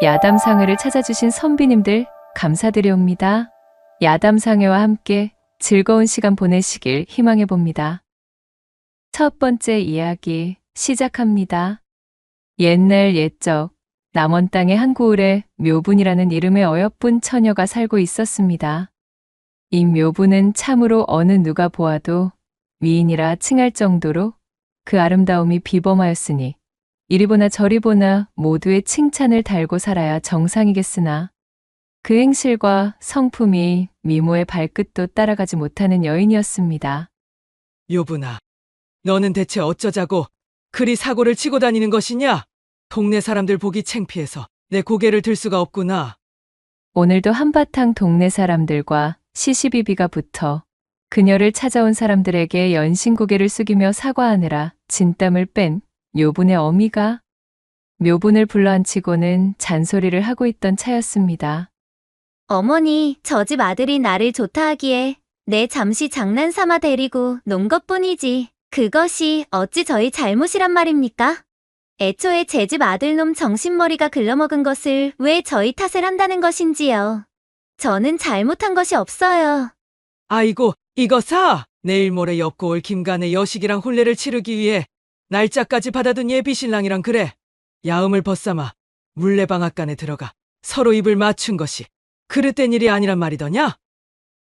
야담상회를 찾아주신 선비님들 감사드리옵니다. 야담상회와 함께 즐거운 시간 보내시길 희망해 봅니다. 첫 번째 이야기 시작합니다. 옛날 옛적 남원 땅의 한 고을에 묘분이라는 이름의 어여쁜 처녀가 살고 있었습니다. 이 묘분은 참으로 어느 누가 보아도 미인이라 칭할 정도로 그 아름다움이 비범하였으니 이리 보나 저리 보나 모두의 칭찬을 달고 살아야 정상이겠으나 그 행실과 성품이 미모의 발끝도 따라가지 못하는 여인이었습니다. 요분아, 너는 대체 어쩌자고 그리 사고를 치고 다니는 것이냐? 동네 사람들 보기 창피해서 내 고개를 들 수가 없구나. 오늘도 한바탕 동네 사람들과 시시비비가 붙어 그녀를 찾아온 사람들에게 연신고개를 숙이며 사과하느라 진땀을 뺀 묘분의 어미가 묘분을 불러앉히고는 잔소리를 하고 있던 차였습니다. 어머니, 저 집 아들이 나를 좋다 하기에 내 잠시 장난삼아 데리고 논 것뿐이지. 그것이 어찌 저희 잘못이란 말입니까? 애초에 제 집 아들놈 정신머리가 글러먹은 것을 왜 저희 탓을 한다는 것인지요. 저는 잘못한 것이 없어요. 아이고, 이거사! 내일 모레 옆고을 김간의 여식이랑 혼례를 치르기 위해 날짜까지 받아둔 예비신랑이랑 그래. 야음을 벗삼아 물레방앗간에 들어가 서로 입을 맞춘 것이 그릇된 일이 아니란 말이더냐?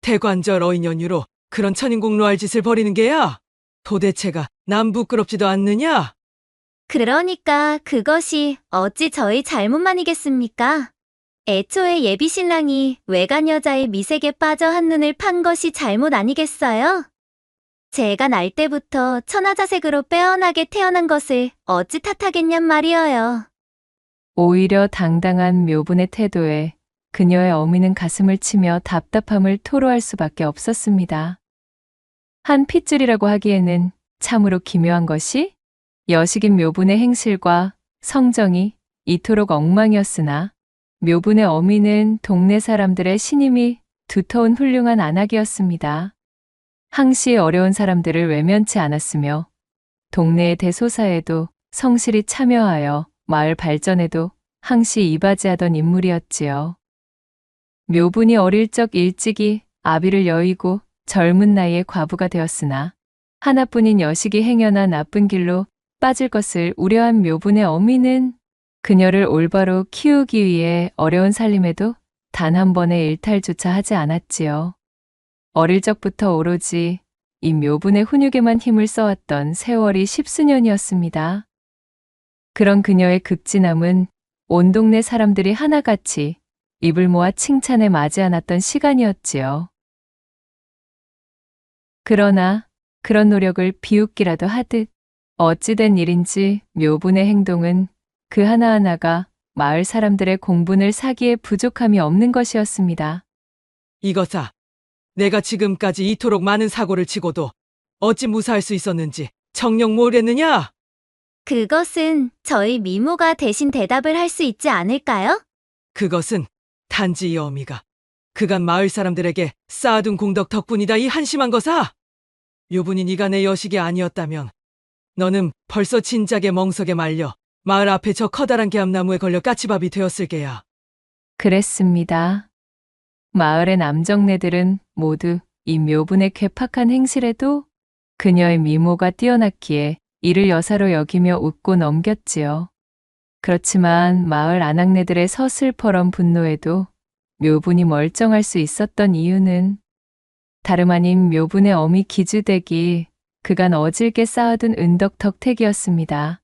대관절 어인 연유로 그런 천인공노할 짓을 벌이는 게야? 도대체가 남 부끄럽지도 않느냐? 그러니까 그것이 어찌 저희 잘못만이겠습니까? 애초에 예비신랑이 외간 여자의 미색에 빠져 한눈을 판 것이 잘못 아니겠어요? 제가 날 때부터 천하자색으로 빼어나게 태어난 것을 어찌 탓하겠냔 말이어요. 오히려 당당한 묘분의 태도에 그녀의 어미는 가슴을 치며 답답함을 토로할 수밖에 없었습니다. 한 핏줄이라고 하기에는 참으로 기묘한 것이 여식인 묘분의 행실과 성정이 이토록 엉망이었으나 묘분의 어미는 동네 사람들의 신임이 두터운 훌륭한 안악이었습니다. 항시 어려운 사람들을 외면치 않았으며 동네의 대소사에도 성실히 참여하여 마을 발전에도 항시 이바지하던 인물이었지요. 묘분이 어릴 적 일찍이 아비를 여의고 젊은 나이에 과부가 되었으나 하나뿐인 여식이 행여나 나쁜 길로 빠질 것을 우려한 묘분의 어미는 그녀를 올바로 키우기 위해 어려운 살림에도 단 한 번의 일탈조차 하지 않았지요. 어릴 적부터 오로지 이 묘분의 훈육에만 힘을 써왔던 세월이 십수년이었습니다. 그런 그녀의 극진함은 온 동네 사람들이 하나같이 입을 모아 칭찬에 맞이 않았던 시간이었지요. 그러나 그런 노력을 비웃기라도 하듯 어찌된 일인지 묘분의 행동은 그 하나하나가 마을 사람들의 공분을 사기에 부족함이 없는 것이었습니다. 이거사, 내가 지금까지 이토록 많은 사고를 치고도 어찌 무사할 수 있었는지 정녕 모르겠느냐? 그것은 저희 미모가 대신 대답을 할 수 있지 않을까요? 그것은 단지 이 어미가 그간 마을 사람들에게 쌓아둔 공덕 덕분이다 이 한심한 거사. 묘분이 네가 내 여식이 아니었다면 너는 벌써 진작에 멍석에 말려 마을 앞에 저 커다란 개암나무에 걸려 까치밥이 되었을 게야. 그랬습니다. 마을의 남정네들은 모두 이 묘분의 괴팍한 행실에도 그녀의 미모가 뛰어났기에 이를 여사로 여기며 웃고 넘겼지요. 그렇지만 마을 아낙네들의 서슬퍼런 분노에도 묘분이 멀쩡할 수 있었던 이유는 다름 아닌 묘분의 어미 기주댁이 그간 어질게 쌓아둔 은덕덕택이었습니다.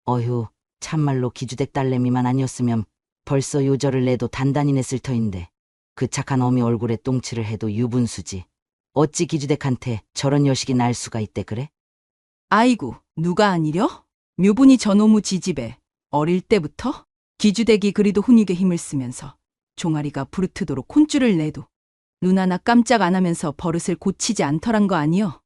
어휴, 참말로 기주댁 딸내미만 아니었으면 벌써 요절을 내도 단단히 냈을 터인데 그 착한 어미 얼굴에 똥칠을 해도 유분수지. 어찌 기주댁한테 저런 여식이 날 수가 있대 그래? 아이고, 누가 아니려? 묘분이 저놈의 지집에 어릴 때부터 기주댁이 그리도 훈육에 힘을 쓰면서 종아리가 부르트도록 혼줄을 내도 눈 하나 깜짝 안 하면서 버릇을 고치지 않더란 거 아니여?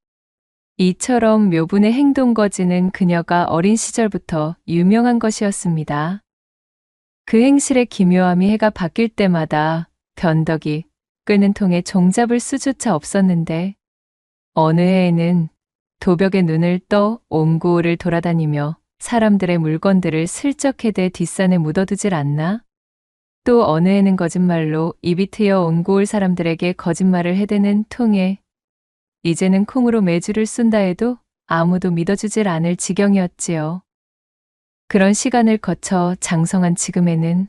이처럼 묘분의 행동거지는 그녀가 어린 시절부터 유명한 것이었습니다. 그 행실의 기묘함이 해가 바뀔 때마다 변덕이 끓는 통에 종잡을 수조차 없었는데 어느 해에는 도벽에 눈을 떠 온 고을을 돌아다니며 사람들의 물건들을 슬쩍 해대 뒷산에 묻어두질 않나? 또 어느 해는 거짓말로 입이 트여 온 고을 사람들에게 거짓말을 해대는 통에 이제는 콩으로 매주를 쏜다 해도 아무도 믿어주질 않을 지경이었지요. 그런 시간을 거쳐 장성한 지금에는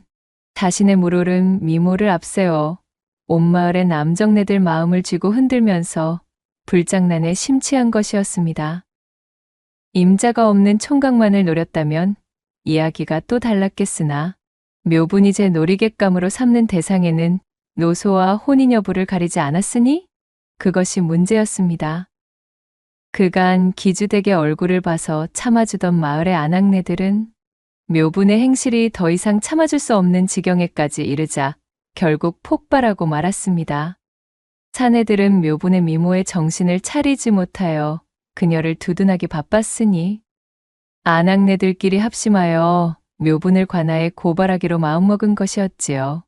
자신의 물오른 미모를 앞세워 온 마을의 남정네들 마음을 쥐고 흔들면서 불장난에 심취한 것이었습니다. 임자가 없는 총각만을 노렸다면 이야기가 또 달랐겠으나 묘분이 제 놀이객감으로 삼는 대상에는 노소와 혼인 여부를 가리지 않았으니 그것이 문제였습니다. 그간 기주댁의 얼굴을 봐서 참아주던 마을의 아낙네들은 묘분의 행실이 더 이상 참아줄 수 없는 지경에까지 이르자 결국 폭발하고 말았습니다. 사내들은 묘분의 미모에 정신을 차리지 못하여 그녀를 두둔하기 바빴으니 아낙네들끼리 합심하여 묘분을 관하에 고발하기로 마음먹은 것이었지요.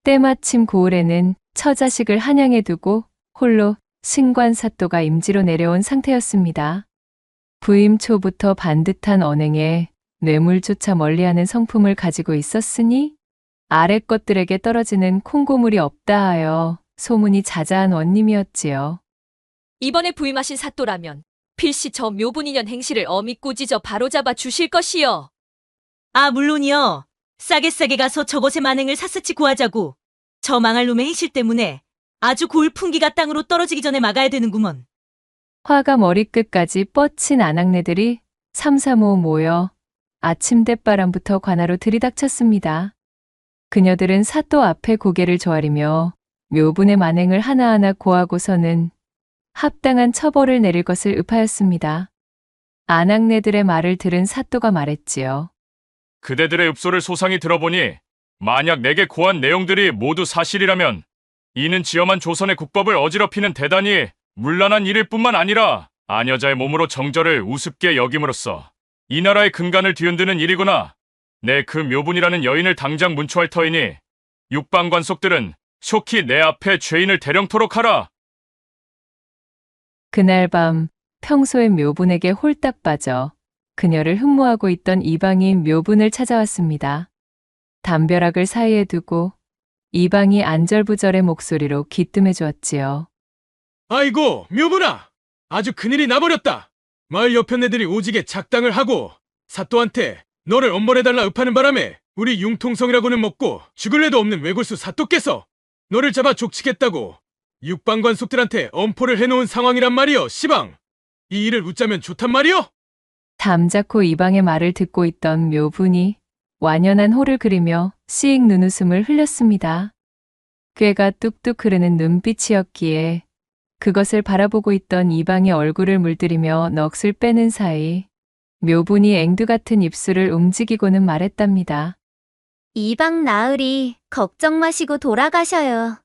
때마침 고을에는 처자식을 한양에 두고 홀로 신관사또가 임지로 내려온 상태였습니다. 부임 초부터 반듯한 언행에 뇌물조차 멀리하는 성품을 가지고 있었으니 아래 것들에게 떨어지는 콩고물이 없다 하여 소문이 자자한 원님이었지요. 이번에 부임하신 사또라면 필시 저 묘분인연 행실을 엄히 꾸짖어 바로잡아 주실 것이요. 아, 물론이요. 싸게 가서 저것의 만행을 샅샅이 구하자고. 저 망할 놈의 행실 때문에 아주 고을 풍기가 땅으로 떨어지기 전에 막아야 되는구먼. 화가 머리끝까지 뻗친 아낙네들이 삼삼오오 모여 아침 대바람부터 관하로 들이닥쳤습니다. 그녀들은 사또 앞에 고개를 조아리며 묘분의 만행을 하나하나 고하고서는 합당한 처벌을 내릴 것을 읍하였습니다. 아낙네들의 말을 들은 사또가 말했지요. 그대들의 읍소를 소상히 들어보니 만약 내게 고한 내용들이 모두 사실이라면 이는 지엄한 조선의 국법을 어지럽히는 대단히 문란한 일일 뿐만 아니라 아녀자의 몸으로 정절을 우습게 여김으로써 이 나라의 근간을 뒤흔드는 일이구나. 내 그 묘분이라는 여인을 당장 문초할 터이니 육방관속들은 속히 내 앞에 죄인을 대령토록 하라. 그날 밤 평소에 묘분에게 홀딱 빠져 그녀를 흠모하고 있던 이방인 묘분을 찾아왔습니다. 담벼락을 사이에 두고 이방이 안절부절의 목소리로 기뜸해 주었지요. 아이고, 묘분아! 아주 큰일이 나버렸다. 마을 여편네들이 오지게 작당을 하고 사또한테 너를 엄벌해달라 읍하는 바람에 우리 융통성이라고는 먹고 죽을 애도 없는 외골수 사또께서 너를 잡아 족치겠다고 육방관속들한테 엄포를 해놓은 상황이란 말이여, 시방! 이 일을 웃자면 좋단 말이여? 잠자코 이방의 말을 듣고 있던 묘분이 완연한 호를 그리며 씩 눈웃음을 흘렸습니다. 꾀가 뚝뚝 흐르는 눈빛이었기에 그것을 바라보고 있던 이방의 얼굴을 물들이며 넋을 빼는 사이 묘분이 앵두 같은 입술을 움직이고는 말했답니다. 이방 나으리 걱정 마시고 돌아가셔요.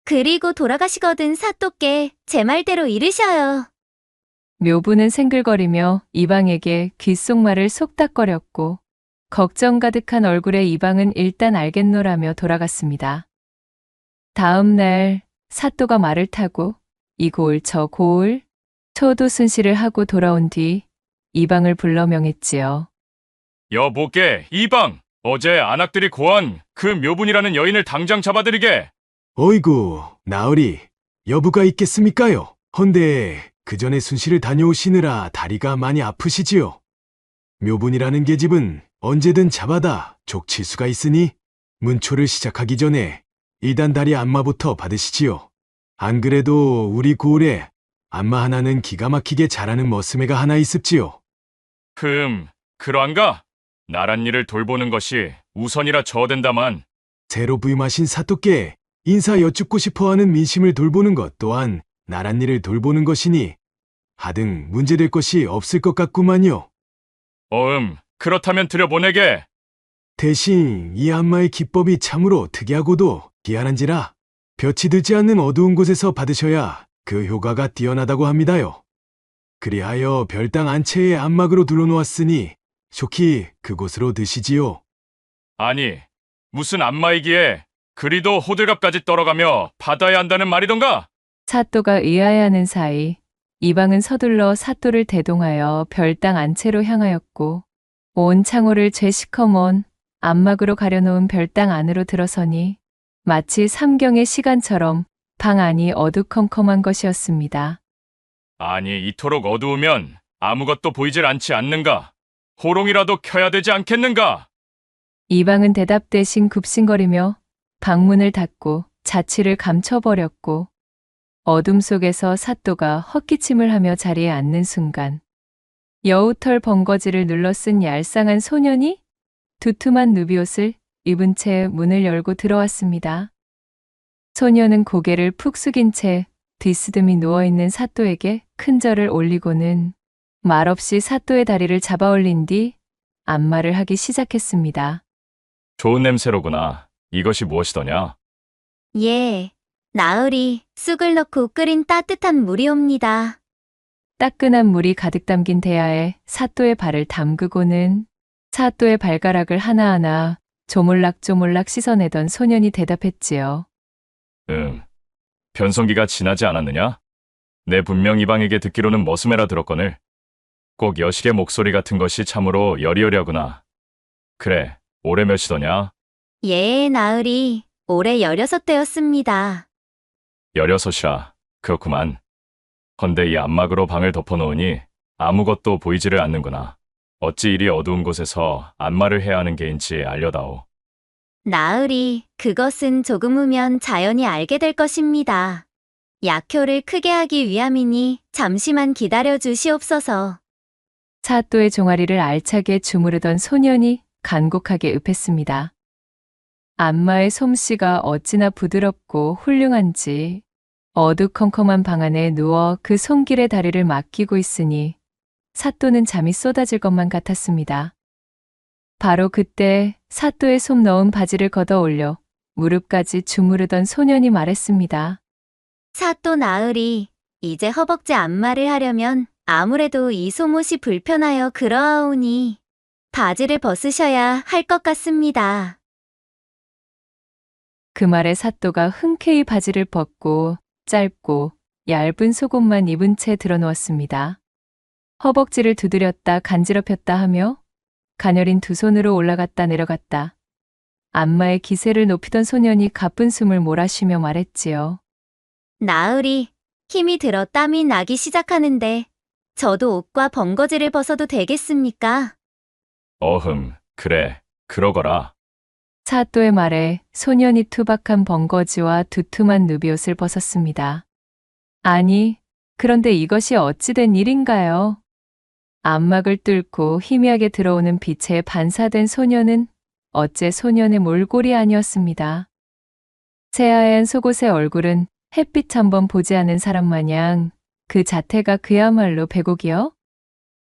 그리고 돌아가시거든 사또께 제 말대로 이르셔요. 묘분은 생글거리며 이방에게 귓속말을 속닥거렸고 걱정 가득한 얼굴의 이방은 일단 알겠노라며 돌아갔습니다. 다음 날 사또가 말을 타고 이 고을 저 고을 초도순시를 하고 돌아온 뒤 이방을 불러 명했지요. 여보께 이방, 어제 안악들이 고한 그 묘분이라는 여인을 당장 잡아들이게. 어이구, 나으리, 여부가 있겠습니까요? 헌데 그 전에 순시를 다녀오시느라 다리가 많이 아프시지요? 묘분이라는 계집은 언제든 잡아다 족칠 수가 있으니 문초를 시작하기 전에 일단 다리 안마부터 받으시지요. 안 그래도 우리 고을에 안마 하나는 기가 막히게 잘하는 머스매가 하나 있습지요. 그러한가? 나란 일을 돌보는 것이 우선이라 저어된다만. 새로 부임하신 사또께 인사 여쭙고 싶어하는 민심을 돌보는 것 또한 나란 일을 돌보는 것이니 하등 문제될 것이 없을 것 같구만요. 그렇다면 들여보내게. 대신 이 안마의 기법이 참으로 특이하고도 기한한지라 볕이 들지 않는 어두운 곳에서 받으셔야 그 효과가 뛰어나다고 합니다요. 그리하여 별당 안채에 안막으로 둘러놓았으니 속히 그곳으로 드시지요. 아니, 무슨 안마이기에 그리도 호들갑까지 떨어가며 받아야 한다는 말이던가? 사또가 의아해하는 사이 이방은 서둘러 사또를 대동하여 별당 안채로 향하였고 온 창호를 죄시커먼 안막으로 가려놓은 별당 안으로 들어서니 마치 삼경의 시간처럼 방 안이 어두컴컴한 것이었습니다. 아니, 이토록 어두우면 아무것도 보이질 않지 않는가? 호롱이라도 켜야 되지 않겠는가? 이방은 대답 대신 굽신거리며 방문을 닫고 자취를 감춰버렸고 어둠 속에서 사또가 헛기침을 하며 자리에 앉는 순간 여우털 번거지를 눌러 쓴 얄쌍한 소년이 두툼한 누비옷을 입은 채 문을 열고 들어왔습니다. 소년은 고개를 푹 숙인 채 뒤스듬히 누워있는 사또에게 큰 절을 올리고는 말없이 사또의 다리를 잡아 올린 뒤 안마를 하기 시작했습니다. 좋은 냄새로구나. 이것이 무엇이더냐? 예, 나으리 쑥을 넣고 끓인 따뜻한 물이옵니다. 따끈한 물이 가득 담긴 대야에 사또의 발을 담그고는 사또의 발가락을 하나하나 조물락조물락 씻어내던 소년이 대답했지요. 변성기가 지나지 않았느냐? 내 분명 이방에게 듣기로는 머스매라 들었거늘. 꼭 여식의 목소리 같은 것이 참으로 여리여리하구나. 그래, 올해 몇이더냐? 예, 나으리 올해 16되었습니다. 16이라. 그렇구만. 헌데 이 안막으로 방을 덮어놓으니 아무것도 보이지를 않는구나. 어찌 이리 어두운 곳에서 안마를 해야 하는 게인지 알려다오. 나으리, 그것은 조금 후면 자연히 알게 될 것입니다. 약효를 크게 하기 위함이니 잠시만 기다려 주시옵소서. 사또의 종아리를 알차게 주무르던 소년이 간곡하게 읍했습니다. 안마의 솜씨가 어찌나 부드럽고 훌륭한지 어두컴컴한 방 안에 누워 그 손길의 다리를 맡기고 있으니 사또는 잠이 쏟아질 것만 같았습니다. 바로 그때 사또의 솜 넣은 바지를 걷어 올려 무릎까지 주무르던 소년이 말했습니다. 사또 나으리, 이제 허벅지 안마를 하려면 아무래도 이 속옷이 불편하여 그러하오니 바지를 벗으셔야 할 것 같습니다. 그 말에 사또가 흔쾌히 바지를 벗고 짧고 얇은 속옷만 입은 채 드러누웠습니다. 허벅지를 두드렸다 간지럽혔다 하며 가녀린 두 손으로 올라갔다 내려갔다. 안마의 기세를 높이던 소년이 가쁜 숨을 몰아쉬며 말했지요. 나으리, 힘이 들어 땀이 나기 시작하는데 저도 옷과 번거지를 벗어도 되겠습니까? 그래, 그러거라. 사또의 말에 소년이 투박한 번거지와 두툼한 누비옷을 벗었습니다. 아니, 그런데 이것이 어찌된 일인가요? 안막을 뚫고 희미하게 들어오는 빛에 반사된 소년은 어째 소년의 몰골이 아니었습니다. 새하얀 속옷의 얼굴은 햇빛 한번 보지 않은 사람 마냥 그 자태가 그야말로 백옥이요.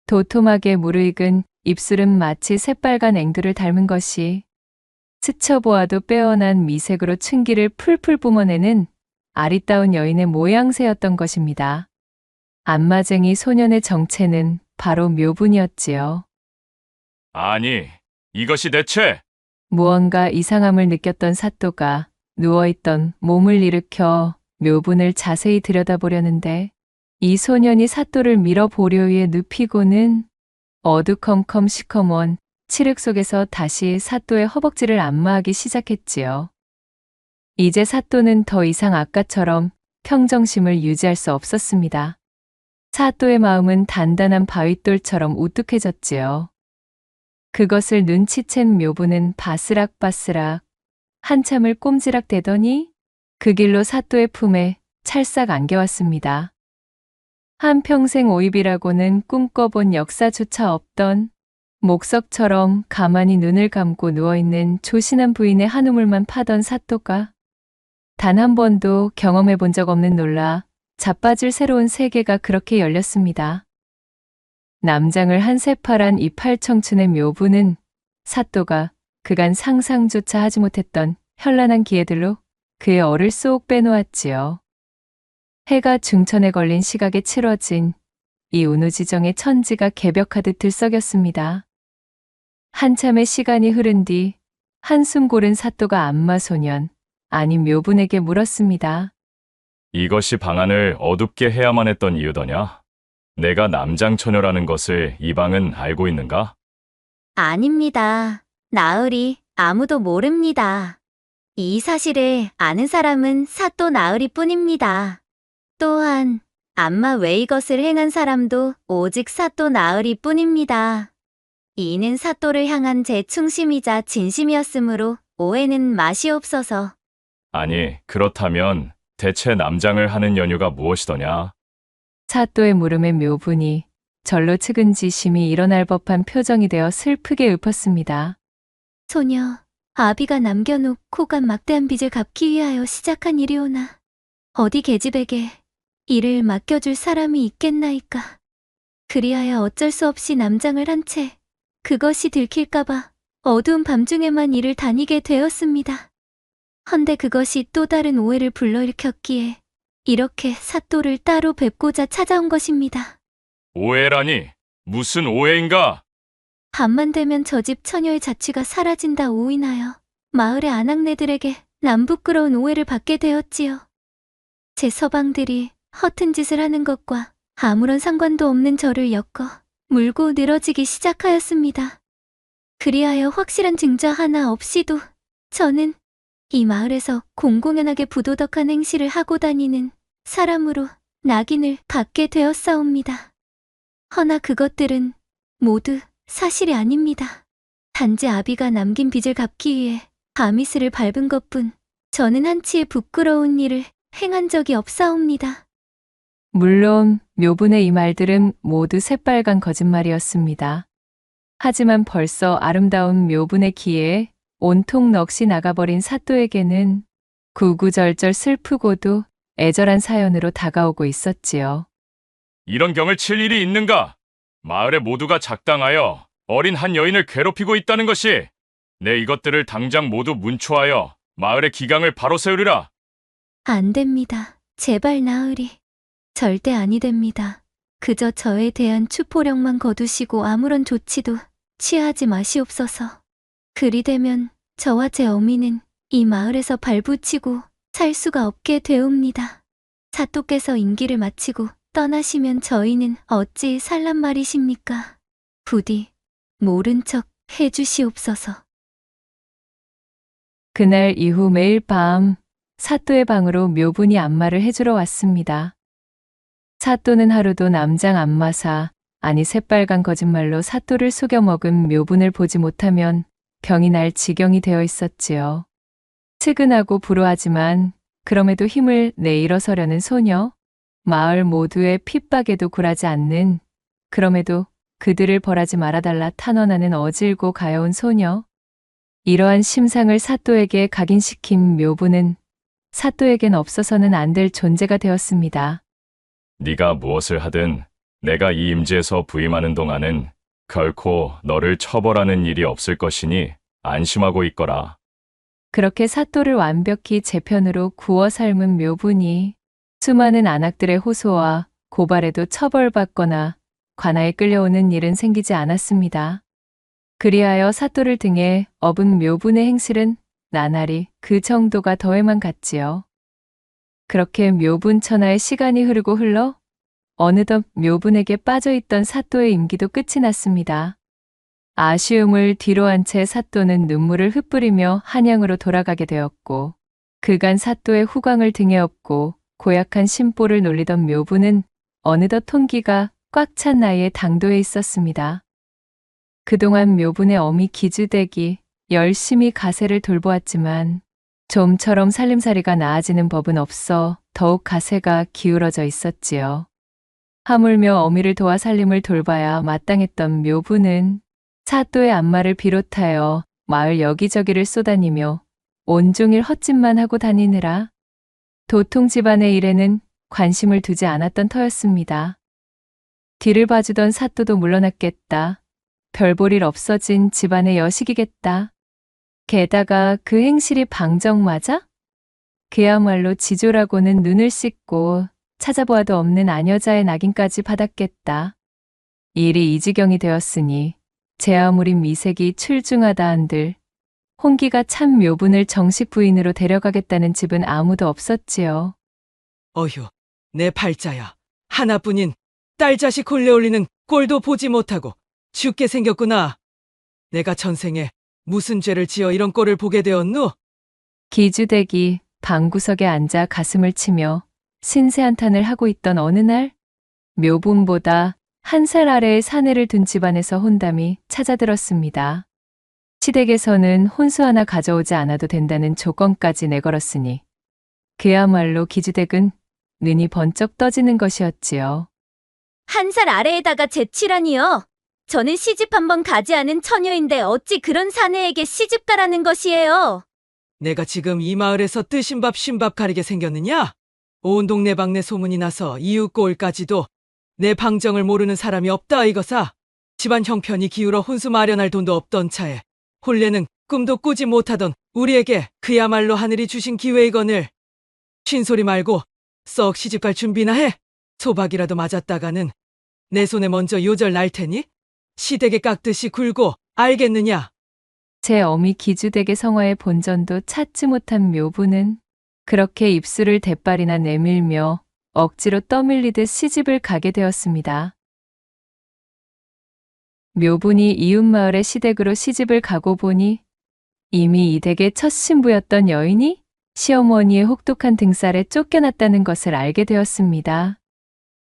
도톰하게 무르익은 입술은 마치 새빨간 앵두를 닮은 것이 스쳐보아도 빼어난 미색으로 춘기를 풀풀 뿜어내는 아리따운 여인의 모양새였던 것입니다. 안마쟁이 소년의 정체는 바로 묘분이었지요. 아니, 이것이 대체... 무언가 이상함을 느꼈던 사또가 누워있던 몸을 일으켜 묘분을 자세히 들여다보려는데 이 소년이 사또를 밀어보려 위해 눕히고는 어두컴컴 시커먼 칠흑 속에서 다시 사또의 허벅지를 안마하기 시작했지요. 이제 사또는 더 이상 아까처럼 평정심을 유지할 수 없었습니다. 사또의 마음은 단단한 바윗돌처럼 우뚝해졌지요. 그것을 눈치챈 묘부는 바스락바스락 한참을 꼼지락대더니 그 길로 사또의 품에 찰싹 안겨왔습니다. 한평생 오입이라고는 꿈꿔본 역사조차 없던 목석처럼 가만히 눈을 감고 누워있는 조신한 부인의 한 우물만 파던 사또가 단 한 번도 경험해 본 적 없는 놀라 자빠질 새로운 세계가 그렇게 열렸습니다. 남장을 한 새파란 이 팔청춘의 묘부는 사또가 그간 상상조차 하지 못했던 현란한 기회들로 그의 얼을 쏙 빼놓았지요. 해가 중천에 걸린 시각에 치러진 이 운우지정의 천지가 개벽하듯 들썩였습니다. 한참의 시간이 흐른 뒤 한숨 고른 사또가 안마소년, 아니 묘분에게 물었습니다. 이것이 방안을 어둡게 해야만 했던 이유더냐? 내가 남장처녀라는 것을 이방은 알고 있는가? 아닙니다. 나으리, 아무도 모릅니다. 이 사실을 아는 사람은 사또 나으리 뿐입니다. 또한 암마 외 이것을 행한 사람도 오직 사또 나으리 뿐입니다. 이는 사또를 향한 제 충심이자 진심이었으므로 오해는 마시옵소서. 아니, 그렇다면 대체 남장을 하는 연유가 무엇이더냐? 사또의 물음에 묘분이 절로 측은지심이 일어날 법한 표정이 되어 슬프게 읊었습니다. 소녀, 아비가 남겨놓고 간 막대한 빚을 갚기 위하여 시작한 일이오나 어디 계집에게 이를 맡겨줄 사람이 있겠나이까. 그리하여 어쩔 수 없이 남장을 한 채 그것이 들킬까봐 어두운 밤중에만 일을 다니게 되었습니다. 헌데 그것이 또 다른 오해를 불러일으켰기에 이렇게 사또를 따로 뵙고자 찾아온 것입니다. 오해라니, 무슨 오해인가? 밤만 되면 저 집 처녀의 자취가 사라진다 오인하여 마을의 아낙네들에게 남부끄러운 오해를 받게 되었지요. 제 서방들이 허튼 짓을 하는 것과 아무런 상관도 없는 저를 엮어 물고 늘어지기 시작하였습니다. 그리하여 확실한 증거 하나 없이도 저는 이 마을에서 공공연하게 부도덕한 행실을 하고 다니는 사람으로 낙인을 받게 되었사옵니다. 허나 그것들은 모두 사실이 아닙니다. 단지 아비가 남긴 빚을 갚기 위해 아미스를 밟은 것뿐 저는 한치의 부끄러운 일을 행한 적이 없사옵니다. 물론 묘분의 이 말들은 모두 새빨간 거짓말이었습니다. 하지만 벌써 아름다운 묘분의 기회에 온통 넋이 나가버린 사또에게는 구구절절 슬프고도 애절한 사연으로 다가오고 있었지요. 이런 경을 칠 일이 있는가? 마을의 모두가 작당하여 어린 한 여인을 괴롭히고 있다는 것이 내 이것들을 당장 모두 문초하여 마을의 기강을 바로 세우리라. 안 됩니다. 제발 나으리. 절대 아니 됩니다. 그저 저에 대한 추포령만 거두시고 아무런 조치도 취하지 마시옵소서. 그리 되면 저와 제 어미는 이 마을에서 발붙이고 살 수가 없게 되옵니다. 사또께서 임기를 마치고 떠나시면 저희는 어찌 살란 말이십니까? 부디 모른 척 해주시옵소서. 그날 이후 매일 밤 사또의 방으로 묘분이 안마를 해주러 왔습니다. 사또는 하루도 남장 안마사, 아니 새빨간 거짓말로 사또를 속여 먹은 묘분을 보지 못하면 병이 날 지경이 되어 있었지요. 측은하고 불우하지만 그럼에도 힘을 내 일어서려는 소녀, 마을 모두의 핍박에도 굴하지 않는, 그럼에도 그들을 벌하지 말아달라 탄원하는 어질고 가여운 소녀. 이러한 심상을 사또에게 각인시킨 묘분은 사또에겐 없어서는 안 될 존재가 되었습니다. 네가 무엇을 하든 내가 이 임지에서 부임하는 동안은 결코 너를 처벌하는 일이 없을 것이니 안심하고 있거라. 그렇게 사또를 완벽히 제 편으로 구워 삶은 묘분이 수많은 안악들의 호소와 고발에도 처벌받거나 관아에 끌려오는 일은 생기지 않았습니다. 그리하여 사또를 등에 업은 묘분의 행실은 나날이 그 정도가 더해만 갔지요. 그렇게 묘분 천하의 시간이 흐르고 흘러 어느덧 묘분에게 빠져있던 사또의 임기도 끝이 났습니다. 아쉬움을 뒤로한 채 사또는 눈물을 흩뿌리며 한양으로 돌아가게 되었고, 그간 사또의 후광을 등에 업고 고약한 심보를 놀리던 묘분은 어느덧 통기가 꽉 찬 나이에 당도해 있었습니다. 그동안 묘분의 어미 기주댁이 열심히 가세를 돌보았지만 좀처럼 살림살이가 나아지는 법은 없어 더욱 가세가 기울어져 있었지요. 하물며 어미를 도와 살림을 돌봐야 마땅했던 묘분은 사또의 안마를 비롯하여 마을 여기저기를 쏘다니며 온종일 헛짓만 하고 다니느라 도통 집안의 일에는 관심을 두지 않았던 터였습니다. 뒤를 봐주던 사또도 물러났겠다. 별볼 일 없어진 집안의 여식이겠다. 게다가 그 행실이 방정 맞아? 그야말로 지조라고는 눈을 씻고 찾아보아도 없는 아녀자의 낙인까지 받았겠다. 일이 이 지경이 되었으니 제 아무리 미색이 출중하다 한들 홍기가 참 묘분을 정식 부인으로 데려가겠다는 집은 아무도 없었지요. 어휴, 내 팔자야. 하나뿐인 딸 자식 홀려 올리는 꼴도 보지 못하고 죽게 생겼구나. 내가 전생에 무슨 죄를 지어 이런 꼴을 보게 되었누? 기주댁이 방구석에 앉아 가슴을 치며 신세한탄을 하고 있던 어느 날, 묘분보다 한 살 아래의 사내를 둔 집안에서 혼담이 찾아들었습니다. 시댁에서는 혼수 하나 가져오지 않아도 된다는 조건까지 내걸었으니 그야말로 기주댁은 눈이 번쩍 떠지는 것이었지요. 한 살 아래에다가 제치라니요. 저는 시집 한번 가지 않은 처녀인데 어찌 그런 사내에게 시집 가라는 것이에요. 내가 지금 이 마을에서 뜨신 밥 쉰 밥 가리게 생겼느냐? 온 동네 방네 소문이 나서 이웃 고을까지도 내 방정을 모르는 사람이 없다 이거사. 집안 형편이 기울어 혼수 마련할 돈도 없던 차에 혼례는 꿈도 꾸지 못하던 우리에게 그야말로 하늘이 주신 기회이거늘. 쉰소리 말고 썩 시집갈 준비나 해. 소박이라도 맞았다가는 내 손에 먼저 요절 날 테니 시댁에 깎듯이 굴고 알겠느냐? 제 어미 기주댁의 성화의 본전도 찾지 못한 묘부는 그렇게 입술을 대빨이나 내밀며 억지로 떠밀리듯 시집을 가게 되었습니다. 묘분이 이웃마을의 시댁으로 시집을 가고 보니 이미 이 댁의 첫 신부였던 여인이 시어머니의 혹독한 등살에 쫓겨났다는 것을 알게 되었습니다.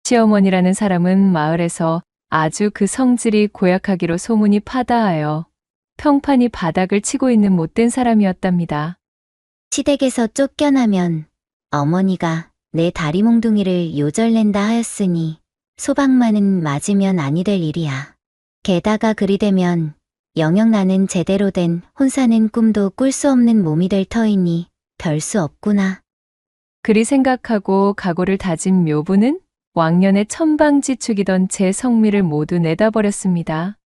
시어머니라는 사람은 마을에서 아주 그 성질이 고약하기로 소문이 파다하여 평판이 바닥을 치고 있는 못된 사람이었답니다. 시댁에서 쫓겨나면 어머니가 내 다리 몽둥이를 요절낸다 하였으니 소박만은 맞으면 아니 될 일이야. 게다가 그리 되면 영영 나는 제대로 된 혼사는 꿈도 꿀 수 없는 몸이 될 터이니 별 수 없구나. 그리 생각하고 각오를 다진 묘부는 왕년에 천방지축이던 제 성미를 모두 내다버렸습니다.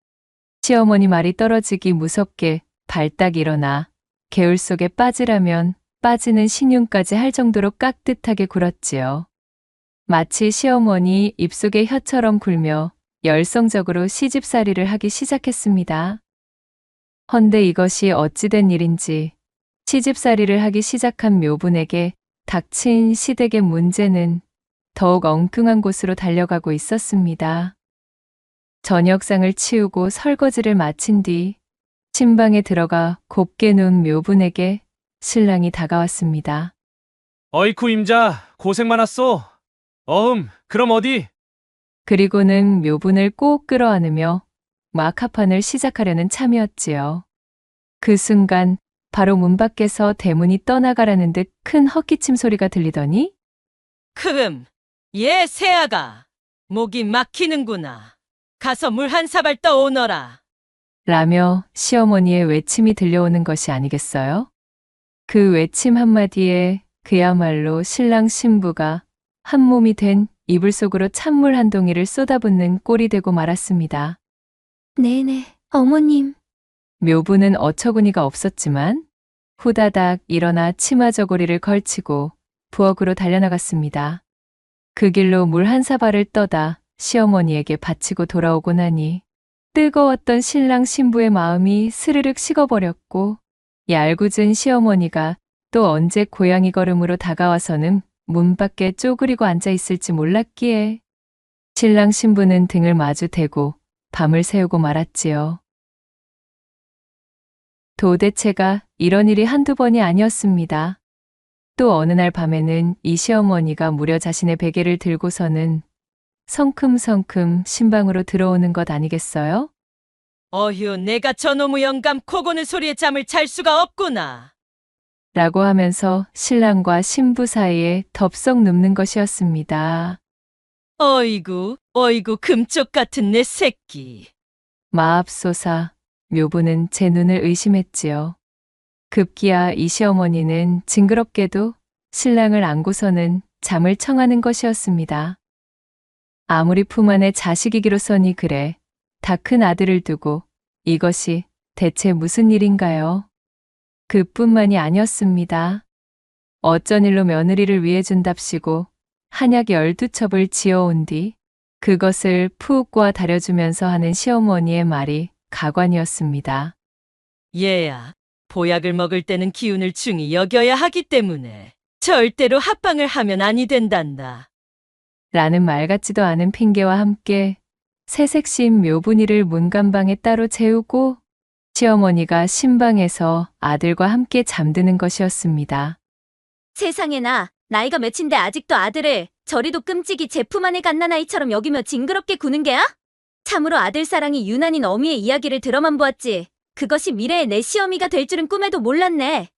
시어머니 말이 떨어지기 무섭게 발딱 일어나 개울 속에 빠지라면 빠지는 신용까지 할 정도로 깍듯하게 굴었지요. 마치 시어머니 입속에 혀처럼 굴며 열성적으로 시집살이를 하기 시작했습니다. 헌데 이것이 어찌된 일인지 시집살이를 하기 시작한 묘분에게 닥친 시댁의 문제는 더욱 엉뚱한 곳으로 달려가고 있었습니다. 저녁상을 치우고 설거지를 마친 뒤 침방에 들어가 곱게 누운 묘분에게 신랑이 다가왔습니다. 어이쿠 임자 고생 많았소. 그럼 어디? 그리고는 묘분을 꼭 끌어안으며 마카판을 시작하려는 참이었지요. 그 순간 바로 문 밖에서 대문이 떠나가라는 듯 큰 헛기침 소리가 들리더니 얘 새아가 목이 막히는구나. 가서 물 한 사발 떠오너라. 라며 시어머니의 외침이 들려오는 것이 아니겠어요? 그 외침 한마디에 그야말로 신랑 신부가 한 몸이 된 이불 속으로 찬물 한 동이를 쏟아붓는 꼴이 되고 말았습니다. 네네, 어머님. 묘부는 어처구니가 없었지만 후다닥 일어나 치마 저고리를 걸치고 부엌으로 달려나갔습니다. 그 길로 물 한 사발을 떠다 시어머니에게 바치고 돌아오고 나니 뜨거웠던 신랑 신부의 마음이 스르륵 식어버렸고 얄궂은 시어머니가 또 언제 고양이 걸음으로 다가와서는 문 밖에 쪼그리고 앉아 있을지 몰랐기에 신랑 신부는 등을 마주 대고 밤을 새우고 말았지요. 도대체가 이런 일이 한두 번이 아니었습니다. 또 어느 날 밤에는 이 시어머니가 무려 자신의 베개를 들고서는 성큼성큼 신방으로 들어오는 것 아니겠어요? 어휴, 내가 저놈의 영감 코 고는 소리에 잠을 잘 수가 없구나. 라고 하면서 신랑과 신부 사이에 덥석 눕는 것이었습니다. 어이구, 금쪽 같은 내 새끼. 마압소사, 묘부는 제 눈을 의심했지요. 급기야 이 시어머니는 징그럽게도 신랑을 안고서는 잠을 청하는 것이었습니다. 아무리 품 안에 자식이기로서니 그래 다 큰 아들을 두고 이것이 대체 무슨 일인가요? 그뿐만이 아니었습니다. 어쩐 일로 며느리를 위해 준답시고 한약 12첩을 지어온 뒤 그것을 푹 꼬아 다려주면서 하는 시어머니의 말이 가관이었습니다. 얘야, 보약을 먹을 때는 기운을 중히 여겨야 하기 때문에 절대로 합방을 하면 아니 된단다. 라는 말 같지도 않은 핑계와 함께 새색시인 묘분이를 문간방에 따로 재우고 시어머니가 신방에서 아들과 함께 잠드는 것이었습니다. 세상에나, 나이가 몇인데 아직도 아들을 저리도 끔찍이 제품 안에 갓난아이처럼 여기며 징그럽게 구는 게야? 참으로 아들 사랑이 유난인 어미의 이야기를 들어만 보았지. 그것이 미래의 내 시어미가 될 줄은 꿈에도 몰랐네.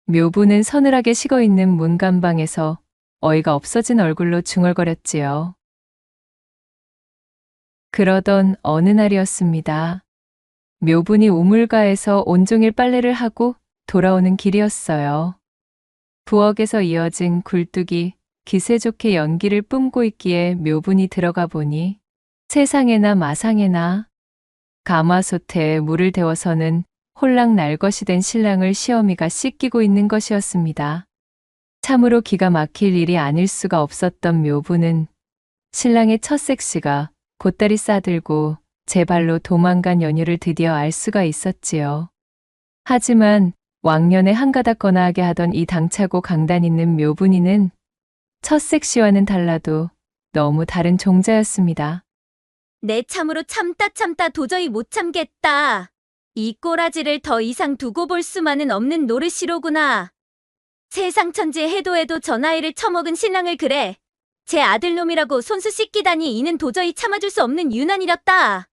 묘부는 서늘하게 식어있는 문간방에서 어이가 없어진 얼굴로 중얼거렸지요. 그러던 어느 날이었습니다. 묘분이 우물가에서 온종일 빨래를 하고 돌아오는 길이었어요. 부엌에서 이어진 굴뚝이 기세 좋게 연기를 뿜고 있기에 묘분이 들어가 보니 세상에나 마상에나 가마솥에 물을 데워서는 홀랑 날것이 된 신랑을 시어미가 씻기고 있는 것이었습니다. 참으로 기가 막힐 일이 아닐 수가 없었던 묘부는 신랑의 첫 섹시가 곧다리 싸들고 제 발로 도망간 연유를 드디어 알 수가 있었지요. 하지만 왕년에 한가닥 거나하게 하던 이 당차고 강단 있는 묘분이는 첫 섹시와는 달라도 너무 다른 종자였습니다. 내 참으로 참다 도저히 못 참겠다. 이 꼬라지를 더 이상 두고 볼 수만은 없는 노릇이로구나. 세상 천지에 해도 저 나이를 처먹은 신랑을 그래. 제 아들놈이라고 손수 씻기다니 이는 도저히 참아줄 수 없는 유난이렸다.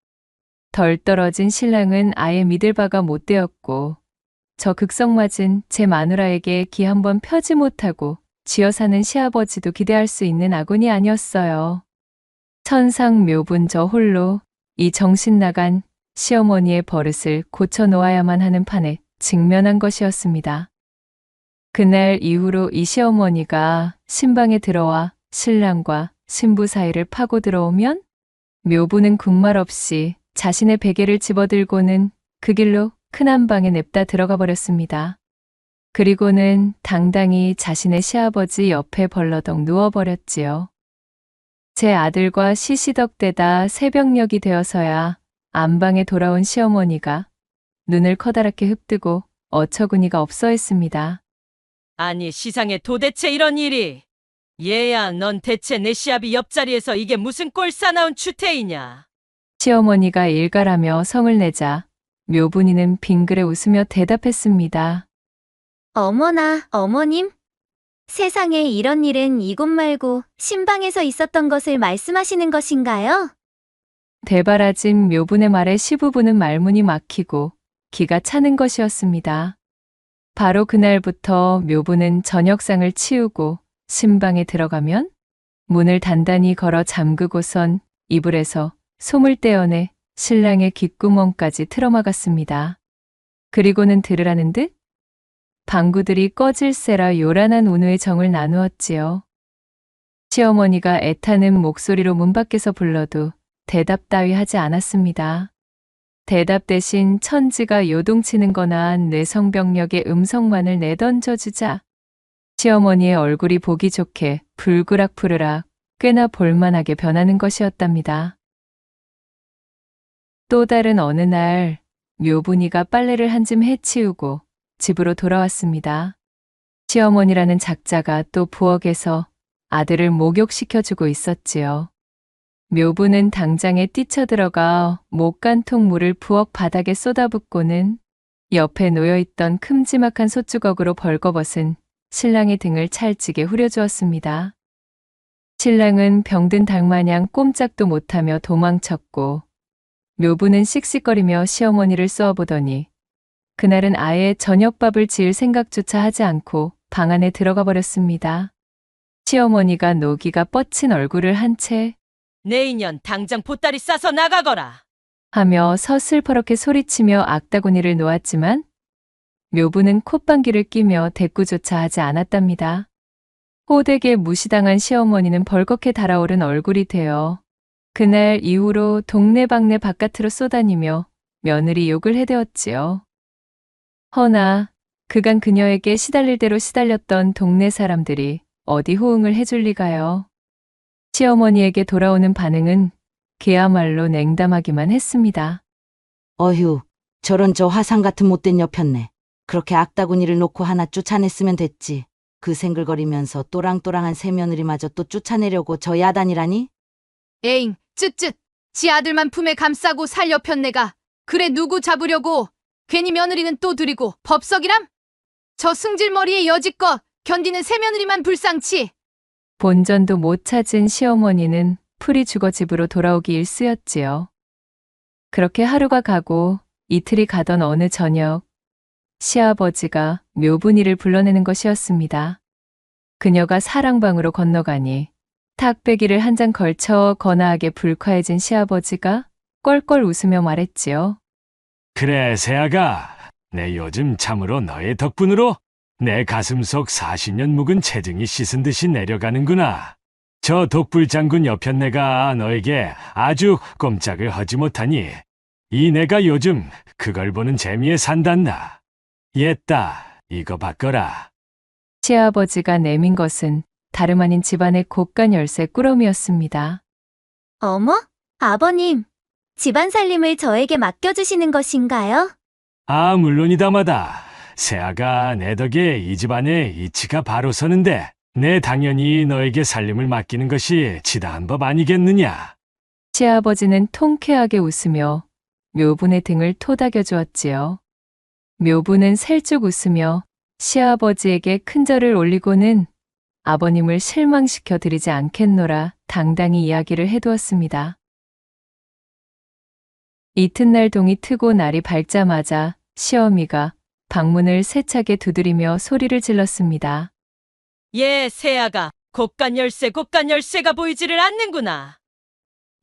덜 떨어진 신랑은 아예 믿을 바가 못 되었고 저 극성맞은 제 마누라에게 기 한번 펴지 못하고 쥐어 사는 시아버지도 기대할 수 있는 아군이 아니었어요. 천상 묘분 저 홀로 이 정신 나간 시어머니의 버릇을 고쳐 놓아야만 하는 판에 직면한 것이었습니다. 그날 이후로 이 시어머니가 신방에 들어와 신랑과 신부 사이를 파고 들어오면 묘부는 군말 없이 자신의 베개를 집어들고는 그 길로 큰 한방에 냅다 들어가 버렸습니다. 그리고는 당당히 자신의 시아버지 옆에 벌러덩 누워버렸지요. 제 아들과 시시덕대다 새벽녘이 되어서야 안방에 돌아온 시어머니가 눈을 커다랗게 흡뜨고 어처구니가 없어 했습니다. 아니, 시상에 도대체 이런 일이. 얘야, 넌 대체 내 시아비 옆자리에서 이게 무슨 꼴 싸나운 추태이냐. 시어머니가 일갈하며 성을 내자 묘분이는 빙그레 웃으며 대답했습니다. 어머나, 어머님. 세상에 이런 일은 이곳 말고 신방에서 있었던 것을 말씀하시는 것인가요? 대바라진 묘분의 말에 시부부는 말문이 막히고 기가 차는 것이었습니다. 바로 그날부터 묘분은 저녁상을 치우고 신방에 들어가면 문을 단단히 걸어 잠그고선 이불에서 솜을 떼어내 신랑의 귓구멍까지 틀어막았습니다. 그리고는 들으라는 듯 방구들이 꺼질세라 요란한 운우의 정을 나누었지요. 시어머니가 애타는 목소리로 문 밖에서 불러도 대답 따위 하지 않았습니다. 대답 대신 천지가 요동치는 거나 뇌성병력의 음성만을 내던져주자 시어머니의 얼굴이 보기 좋게 불그락푸르락 꽤나 볼만하게 변하는 것이었답니다. 또 다른 어느 날 묘분이가 빨래를 한 짐 해치우고 집으로 돌아왔습니다. 시어머니라는 작자가 또 부엌에서 아들을 목욕시켜주고 있었지요. 묘부는 당장에 뛰쳐들어가 목간통 물을 부엌 바닥에 쏟아붓고는 옆에 놓여있던 큼지막한 솥주걱으로 벌거벗은 신랑의 등을 찰지게 후려주었습니다. 신랑은 병든 닭마냥 꼼짝도 못하며 도망쳤고 묘부는 씩씩거리며 시어머니를 쏘아보더니 그날은 아예 저녁밥을 지을 생각조차 하지 않고 방 안에 들어가 버렸습니다. 시어머니가 노기가 뻗친 얼굴을 한 채 내 인연 당장 보따리 싸서 나가거라. 하며 서슬퍼렇게 소리치며 악다구니를 놓았지만 묘부는 콧방귀를 끼며 대꾸조차 하지 않았답니다. 호되게 무시당한 시어머니는 벌겋게 달아오른 얼굴이 되어 그날 이후로 동네방네 바깥으로 쏘다니며 며느리 욕을 해대었지요. 허나 그간 그녀에게 시달릴 대로 시달렸던 동네 사람들이 어디 호응을 해줄 리가요. 시어머니에게 돌아오는 반응은 그야말로 냉담하기만 했습니다. 어휴, 저런 저 화상 같은 못된 여편네. 그렇게 악다구니를 놓고 하나 쫓아냈으면 됐지. 그 생글거리면서 또랑또랑한 새며느리마저 또 쫓아내려고 저 야단이라니? 에잉, 쯧쯧. 지 아들만 품에 감싸고 살 여편네가 그래 누구 잡으려고 괜히 며느리는 또 들이고 법석이람? 저 승질머리의 여지껏 견디는 새며느리만 불쌍치. 본전도 못 찾은 시어머니는 풀이 죽어 집으로 돌아오기 일쑤였지요. 그렇게 하루가 가고 이틀이 가던 어느 저녁, 시아버지가 묘분이를 불러내는 것이었습니다. 그녀가 사랑방으로 건너가니 탁배기를 한 장 걸쳐 거나하게 불쾌해진 시아버지가 껄껄 웃으며 말했지요. 그래, 새아가. 내 요즘 참으로 너의 덕분으로 내 가슴속 40년 묵은 체증이 씻은 듯이 내려가는구나. 저 독불장군 여편네가 너에게 아주 꼼짝을 하지 못하니 이 내가 요즘 그걸 보는 재미에 산단다. 옛다, 이거 바꿔라. 시아버지가 내민 것은 다름 아닌 집안의 곳간 열쇠 꾸러미였습니다. 어머? 아버님, 집안 살림을 저에게 맡겨주시는 것인가요? 아, 물론이다마다. 새아가 내 덕에 이 집안의 이치가 바로 서는데 내 당연히 너에게 살림을 맡기는 것이 지당한 법 아니겠느냐. 시아버지는 통쾌하게 웃으며 묘분의 등을 토닥여 주었지요. 묘분은 살쭉 웃으며 시아버지에게 큰 절을 올리고는 아버님을 실망시켜 드리지 않겠노라 당당히 이야기를 해두었습니다. 이튿날 동이 트고 날이 밝자마자 시어미가 방문을 세차게 두드리며 소리를 질렀습니다. 예, 새아가 곳간 열쇠가 보이지를 않는구나.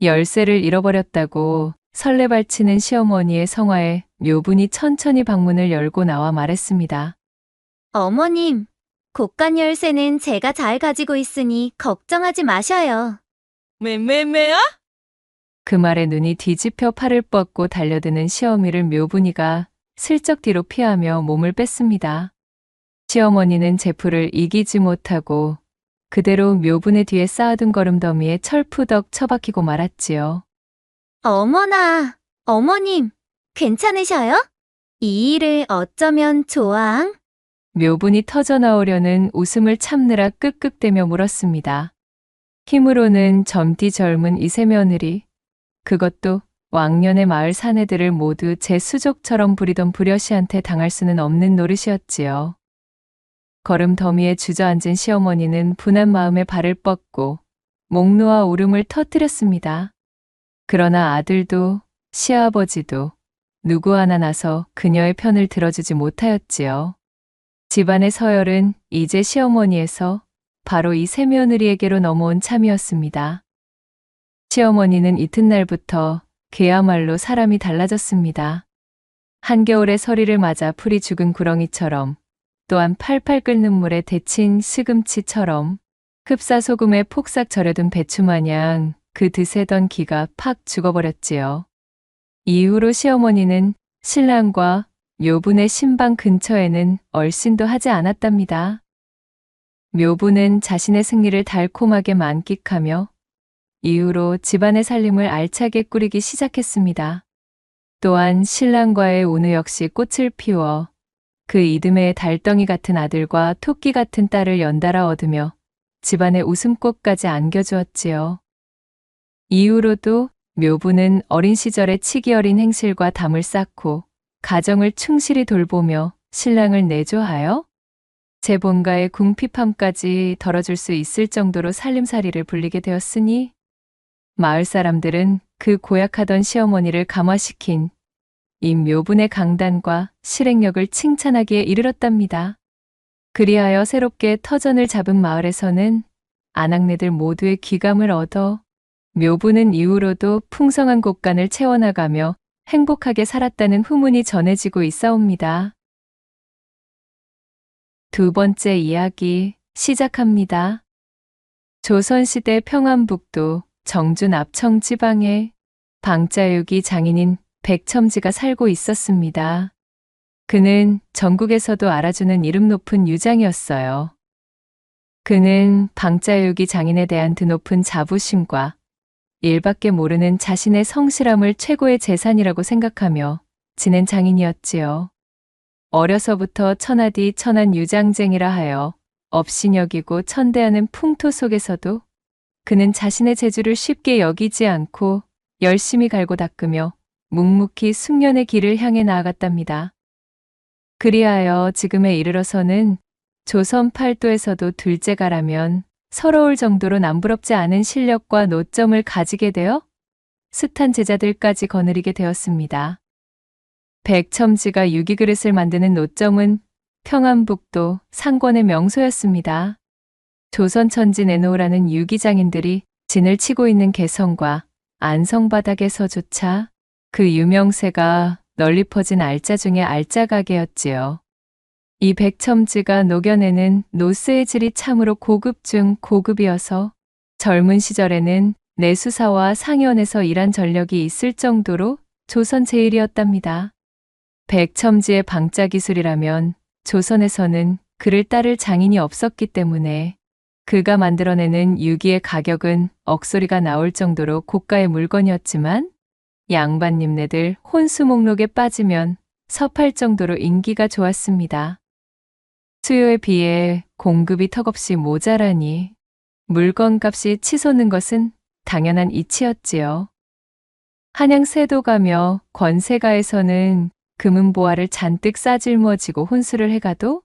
열쇠를 잃어버렸다고 설레발치는 시어머니의 성화에 묘분이 천천히 방문을 열고 나와 말했습니다. 어머님, 곳간 열쇠는 제가 잘 가지고 있으니 걱정하지 마셔요. 매매매야? 그 말에 눈이 뒤집혀 팔을 뻗고 달려드는 시어미를 묘분이가 슬쩍 뒤로 피하며 몸을 뺐습니다. 시어머니는 제풀을 이기지 못하고 그대로 묘분의 뒤에 쌓아둔 거름더미에 철푸덕 처박히고 말았지요. 어머나, 어머님, 괜찮으셔요? 이 일을 어쩌면 좋아앙? 묘분이 터져나오려는 웃음을 참느라 끄끄대며 물었습니다. 힘으로는 젊디 젊은 이세 며느리, 그것도 왕년의 마을 사내들을 모두 제 수족처럼 부리던 부려시한테 당할 수는 없는 노릇이었지요. 걸음 더미에 주저앉은 시어머니는 분한 마음에 발을 뻗고 목 놓아 울음을 터뜨렸습니다. 그러나 아들도 시아버지도 누구 하나 나서 그녀의 편을 들어주지 못하였지요. 집안의 서열은 이제 시어머니에서 바로 이 세 며느리에게로 넘어온 참이었습니다. 시어머니는 이튿날부터 그야말로 사람이 달라졌습니다. 한겨울의 서리를 맞아 풀이 죽은 구렁이처럼, 또한 팔팔 끓는 물에 데친 시금치처럼, 흡사소금에 폭삭 절여둔 배추마냥 그 드세던 기가 팍 죽어버렸지요. 이후로 시어머니는 신랑과 묘분의 신방 근처에는 얼씬도 하지 않았답니다. 묘분은 자신의 승리를 달콤하게 만끽하며 이후로 집안의 살림을 알차게 꾸리기 시작했습니다. 또한 신랑과의 운우 역시 꽃을 피워 그 이듬해 달덩이 같은 아들과 토끼 같은 딸을 연달아 얻으며 집안의 웃음꽃까지 안겨주었지요. 이후로도 묘분은 어린 시절의 치기 어린 행실과 담을 쌓고 가정을 충실히 돌보며 신랑을 내조하여 제 본가의 궁핍함까지 덜어줄 수 있을 정도로 살림살이를 불리게 되었으니 마을 사람들은 그 고약하던 시어머니를 감화시킨 이 묘분의 강단과 실행력을 칭찬하기에 이르렀답니다. 그리하여 새롭게 터전을 잡은 마을에서는 아낙네들 모두의 귀감을 얻어 묘분은 이후로도 풍성한 곳간을 채워나가며 행복하게 살았다는 후문이 전해지고 있사옵니다. 두 번째 이야기 시작합니다. 조선시대 평안북도 정주 납청 지방에 방자육이 장인인 백첨지가 살고 있었습니다. 그는 전국에서도 알아주는 이름 높은 유장이었어요. 그는 방자육이 장인에 대한 드높은 자부심과 일밖에 모르는 자신의 성실함을 최고의 재산이라고 생각하며 지낸 장인이었지요. 어려서부터 천하디 천한 유장쟁이라 하여 업신여기고 천대하는 풍토 속에서도 그는 자신의 재주를 쉽게 여기지 않고 열심히 갈고 닦으며 묵묵히 숙련의 길을 향해 나아갔답니다. 그리하여 지금에 이르러서는 조선 팔도에서도 둘째가라면 서러울 정도로 남부럽지 않은 실력과 노점을 가지게 되어 숱한 제자들까지 거느리게 되었습니다. 백첨지가 유기그릇을 만드는 노점은 평안북도 상권의 명소였습니다. 조선천지 내놓으라는 유기장인들이 진을 치고 있는 개성과 안성바닥에서조차 그 유명세가 널리 퍼진 알짜 중의 알짜 가게였지요. 이 백첨지가 녹여내는 노스의 질이 참으로 고급 중 고급이어서 젊은 시절에는 내수사와 상현에서 일한 전력이 있을 정도로 조선 제일이었답니다. 백첨지의 방자 기술이라면 조선에서는 그를 따를 장인이 없었기 때문에 그가 만들어내는 유기의 가격은 억소리가 나올 정도로 고가의 물건이었지만 양반님네들 혼수 목록에 빠지면 섭할 정도로 인기가 좋았습니다. 수요에 비해 공급이 턱없이 모자라니 물건값이 치솟는 것은 당연한 이치였지요. 한양 세도가며 권세가에서는 금은보화를 잔뜩 싸질머지고 혼수를 해가도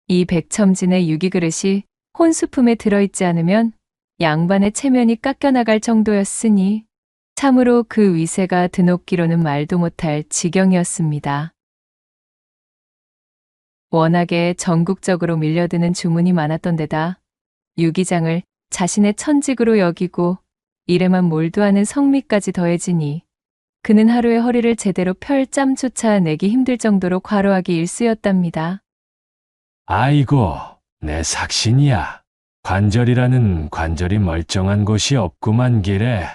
이 백첨진의 유기그릇이 혼수품에 들어있지 않으면 양반의 체면이 깎여나갈 정도였으니 참으로 그 위세가 드높기로는 말도 못할 지경이었습니다. 워낙에 전국적으로 밀려드는 주문이 많았던 데다 유기장을 자신의 천직으로 여기고 일에만 몰두하는 성미까지 더해지니 그는 하루에 허리를 제대로 펼 짬조차 내기 힘들 정도로 과로하기 일쑤였답니다. 아이고, 내 삭신이야. 관절이라는 관절이 멀쩡한 곳이 없구만 기래.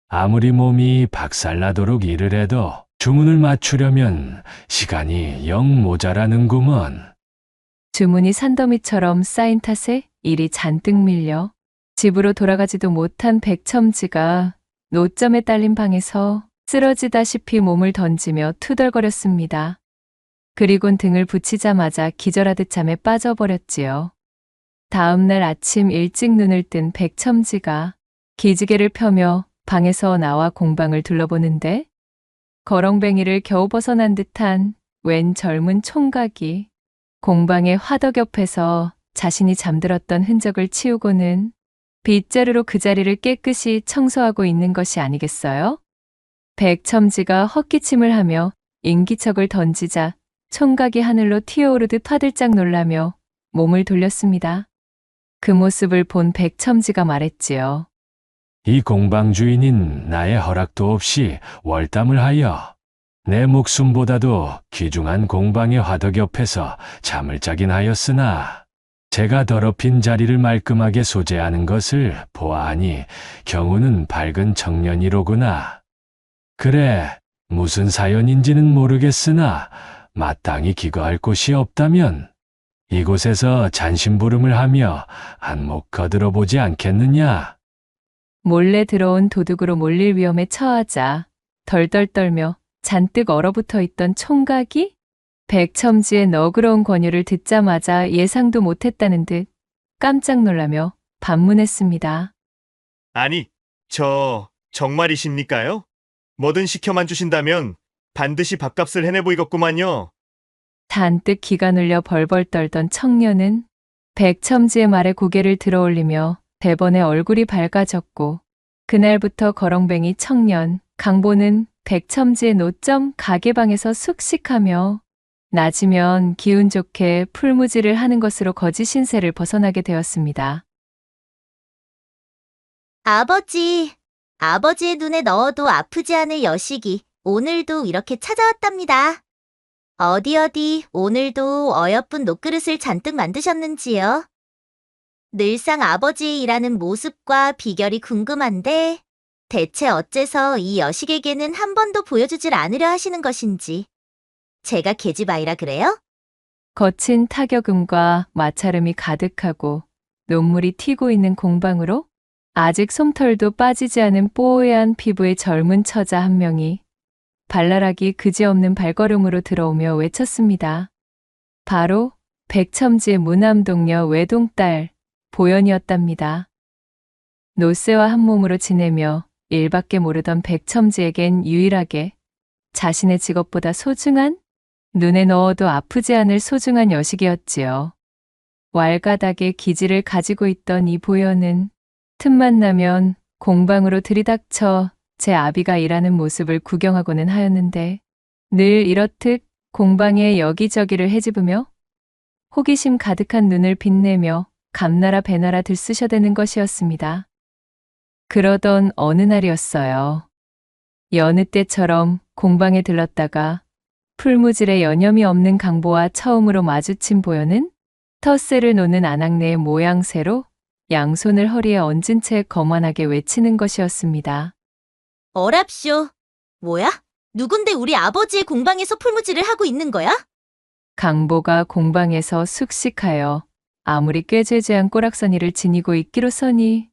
아무리 몸이 박살나도록 일을 해도 주문을 맞추려면 시간이 영 모자라는구먼. 주문이 산더미처럼 쌓인 탓에 일이 잔뜩 밀려 집으로 돌아가지도 못한 백첨지가 노점에 딸린 방에서 쓰러지다시피 몸을 던지며 투덜거렸습니다. 그리곤 등을 붙이자마자 기절하듯 잠에 빠져버렸지요. 다음 날 아침 일찍 눈을 뜬 백첨지가 기지개를 펴며 방에서 나와 공방을 둘러보는데 거렁뱅이를 겨우 벗어난 듯한 웬 젊은 총각이 공방의 화덕 옆에서 자신이 잠들었던 흔적을 치우고는 빗자루로 그 자리를 깨끗이 청소하고 있는 것이 아니겠어요? 백첨지가 헛기침을 하며 인기척을 던지자 총각이 하늘로 튀어오르듯 화들짝 놀라며 몸을 돌렸습니다. 그 모습을 본 백첨지가 말했지요. 이 공방 주인인 나의 허락도 없이 월담을 하여 내 목숨보다도 귀중한 공방의 화덕 옆에서 잠을 자긴 하였으나 제가 더럽힌 자리를 말끔하게 소재하는 것을 보아하니 경우는 밝은 청년이로구나. 그래, 무슨 사연인지는 모르겠으나 마땅히 기거할 곳이 없다면 이곳에서 잔심부름을 하며 한몫 거들어보지 않겠느냐? 몰래 들어온 도둑으로 몰릴 위험에 처하자 덜덜 떨며 잔뜩 얼어붙어 있던 총각이 백첨지의 너그러운 권유를 듣자마자 예상도 못했다는 듯 깜짝 놀라며 반문했습니다. 아니, 정말이십니까요? 뭐든 시켜만 주신다면 반드시 밥값을 해내 보이겠구만요. 잔뜩 기가 눌려 벌벌 떨던 청년은 백첨지의 말에 고개를 들어올리며 대번에 얼굴이 밝아졌고 그날부터 거렁뱅이 청년 강보는 백첨지의 노점 가게방에서 숙식하며 낮이면 기운 좋게 풀무지를 하는 것으로 거지 신세를 벗어나게 되었습니다. 아버지의 눈에 넣어도 아프지 않을 여식이 오늘도 이렇게 찾아왔답니다. 어디 오늘도 어여쁜 녹그릇을 잔뜩 만드셨는지요? 늘상 아버지의 일하는 모습과 비결이 궁금한데 대체 어째서 이 여식에게는 한 번도 보여주질 않으려 하시는 것인지. 제가 계집아이라 그래요? 거친 타격음과 마찰음이 가득하고 눈물이 튀고 있는 공방으로 아직 솜털도 빠지지 않은 뽀얀 피부의 젊은 처자 한 명이 발랄하기 그지없는 발걸음으로 들어오며 외쳤습니다. 바로 백첨지의 무남동녀 외동딸 보연이었답니다. 노쇠와 한 몸으로 지내며 일밖에 모르던 백첨지에겐 유일하게 자신의 직업보다 소중한, 눈에 넣어도 아프지 않을 소중한 여식이었지요. 왈가닥의 기질을 가지고 있던 이 보현은 틈만 나면 공방으로 들이닥쳐 제 아비가 일하는 모습을 구경하고는 하였는데 늘 이렇듯 공방에 여기저기를 헤집으며 호기심 가득한 눈을 빛내며 감나라 배나라 들쑤셔대는 것이었습니다. 그러던 어느 날이었어요. 여느 때처럼 공방에 들렀다가 풀무질에 여념이 없는 강보와 처음으로 마주친 보현은 텃세를 놓는 아낙네의 모양새로 양손을 허리에 얹은 채 거만하게 외치는 것이었습니다. 어랍쇼. 뭐야? 누군데 우리 아버지의 공방에서 풀무질을 하고 있는 거야? 강보가 공방에서 숙식하여 아무리 꾀죄죄한 꼬락서니를 지니고 있기로서니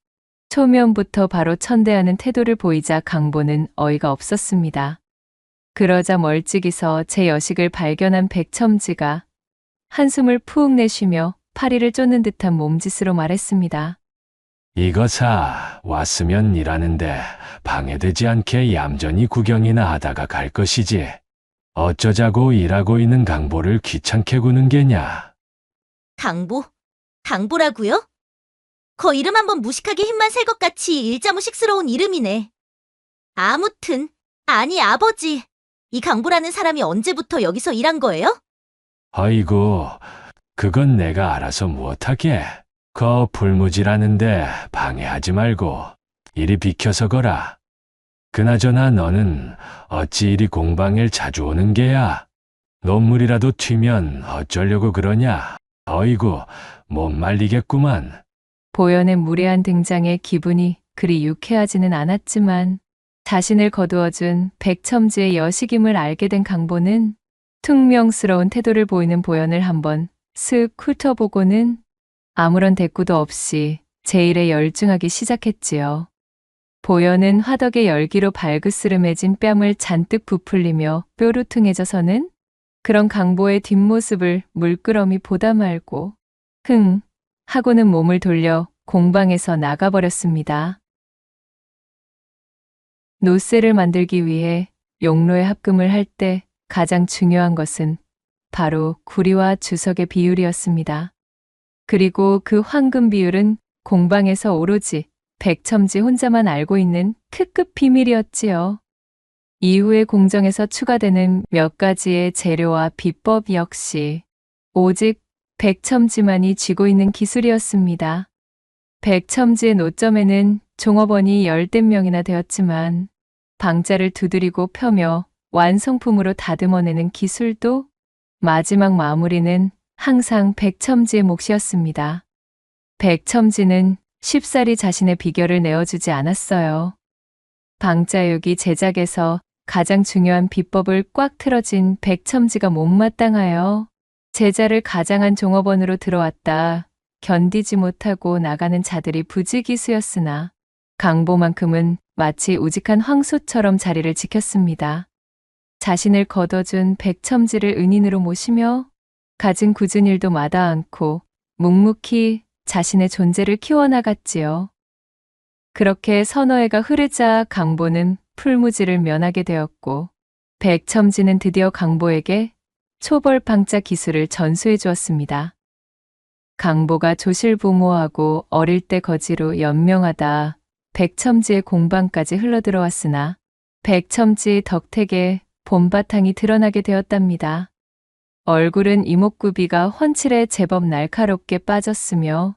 초면부터 바로 천대하는 태도를 보이자 강보는 어이가 없었습니다. 그러자 멀찍이서 제 여식을 발견한 백첨지가 한숨을 푹 내쉬며 파리를 쫓는 듯한 몸짓으로 말했습니다. 이거사 왔으면 일하는데 방해되지 않게 얌전히 구경이나 하다가 갈 것이지. 어쩌자고 일하고 있는 강보를 귀찮게 구는 게냐. 강보? 강보라고요? 거 이름 한번 무식하게 힘만 셀 것 같이 일자무식스러운 이름이네. 아무튼 아니 아버지, 이 강보라는 사람이 언제부터 여기서 일한 거예요? 아이고, 그건 내가 알아서 무엇하게. 거 불무질하는데 방해하지 말고 이리 비켜서 거라. 그나저나 너는 어찌 이리 공방에 자주 오는 게야? 논물이라도 튀면 어쩌려고 그러냐? 어이구, 못 말리겠구만. 보현의 무례한 등장에 기분이 그리 유쾌하지는 않았지만 자신을 거두어준 백첨지의 여식임을 알게 된 강보는 퉁명스러운 태도를 보이는 보현을 한번 슥 훑어보고는 아무런 대꾸도 없이 제 일에 열중하기 시작했지요. 보현은 화덕의 열기로 발그스름해진 뺨을 잔뜩 부풀리며 뾰루퉁해져서는 그런 강보의 뒷모습을 물끄러미 보다 말고 흥 하고는 몸을 돌려 공방에서 나가버렸습니다. 노쇠를 만들기 위해 용로에 합금을 할 때 가장 중요한 것은 바로 구리와 주석의 비율이었습니다. 그리고 그 황금 비율은 공방에서 오로지 백첨지 혼자만 알고 있는 특급 비밀이었지요. 이후의 공정에서 추가되는 몇 가지의 재료와 비법 역시 오직 백첨지만이 쥐고 있는 기술이었습니다. 백첨지의 노점에는 종업원이 10댓 명이나 되었지만 방자를 두드리고 펴며 완성품으로 다듬어내는 기술도 마지막 마무리는 항상 백첨지의 몫이었습니다. 백첨지는 쉽사리 자신의 비결을 내어주지 않았어요. 방자육이 제작에서 가장 중요한 비법을 꽉 틀어진 백첨지가 못마땅하여 제자를 가장한 종업원으로 들어왔다 견디지 못하고 나가는 자들이 부지기수였으나 강보만큼은 마치 우직한 황소처럼 자리를 지켰습니다. 자신을 거둬준 백첨지를 은인으로 모시며 가진 굳은 일도 마다 않고 묵묵히 자신의 존재를 키워나갔지요. 그렇게 서너 해가 흐르자 강보는 풀무지를 면하게 되었고 백첨지는 드디어 강보에게 초벌방자 기술을 전수해 주었습니다. 강보가 조실부모하고 어릴 때 거지로 연명하다 백첨지의 공방까지 흘러들어왔으나 백첨지 덕택에 봄바탕이 드러나게 되었답니다. 얼굴은 이목구비가 훤칠해 제법 날카롭게 빠졌으며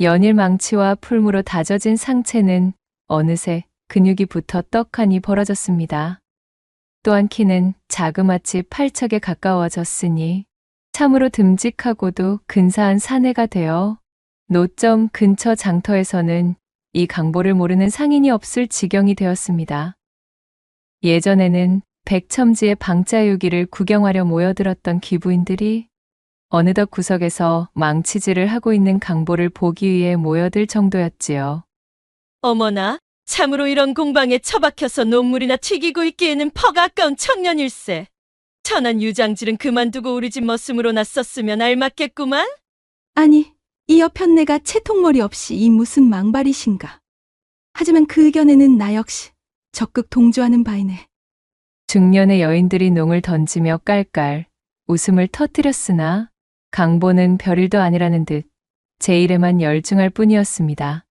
연일 망치와 풀무로 다져진 상체는 어느새 근육이 붙어 떡하니 벌어졌습니다. 또한 키는 자그마치 팔척에 가까워졌으니 참으로 듬직하고도 근사한 사내가 되어 노점 근처 장터에서는 이 강보를 모르는 상인이 없을 지경이 되었습니다. 예전에는 백첨지의 방자유기를 구경하려 모여들었던 귀부인들이 어느덧 구석에서 망치질을 하고 있는 강보를 보기 위해 모여들 정도였지요. 어머나, 참으로 이런 공방에 처박혀서 논물이나 튀기고 있기에는 퍽 아까운 청년일세. 천한 유장질은 그만두고 우리 집 머슴으로 났었으면 알맞겠구만. 아니, 이 여편네가 채통머리 없이 이 무슨 망발이신가. 하지만 그 의견에는 나 역시 적극 동조하는 바이네. 중년의 여인들이 농을 던지며 깔깔 웃음을 터뜨렸으나 강보는 별일도 아니라는 듯 제 일에만 열중할 뿐이었습니다.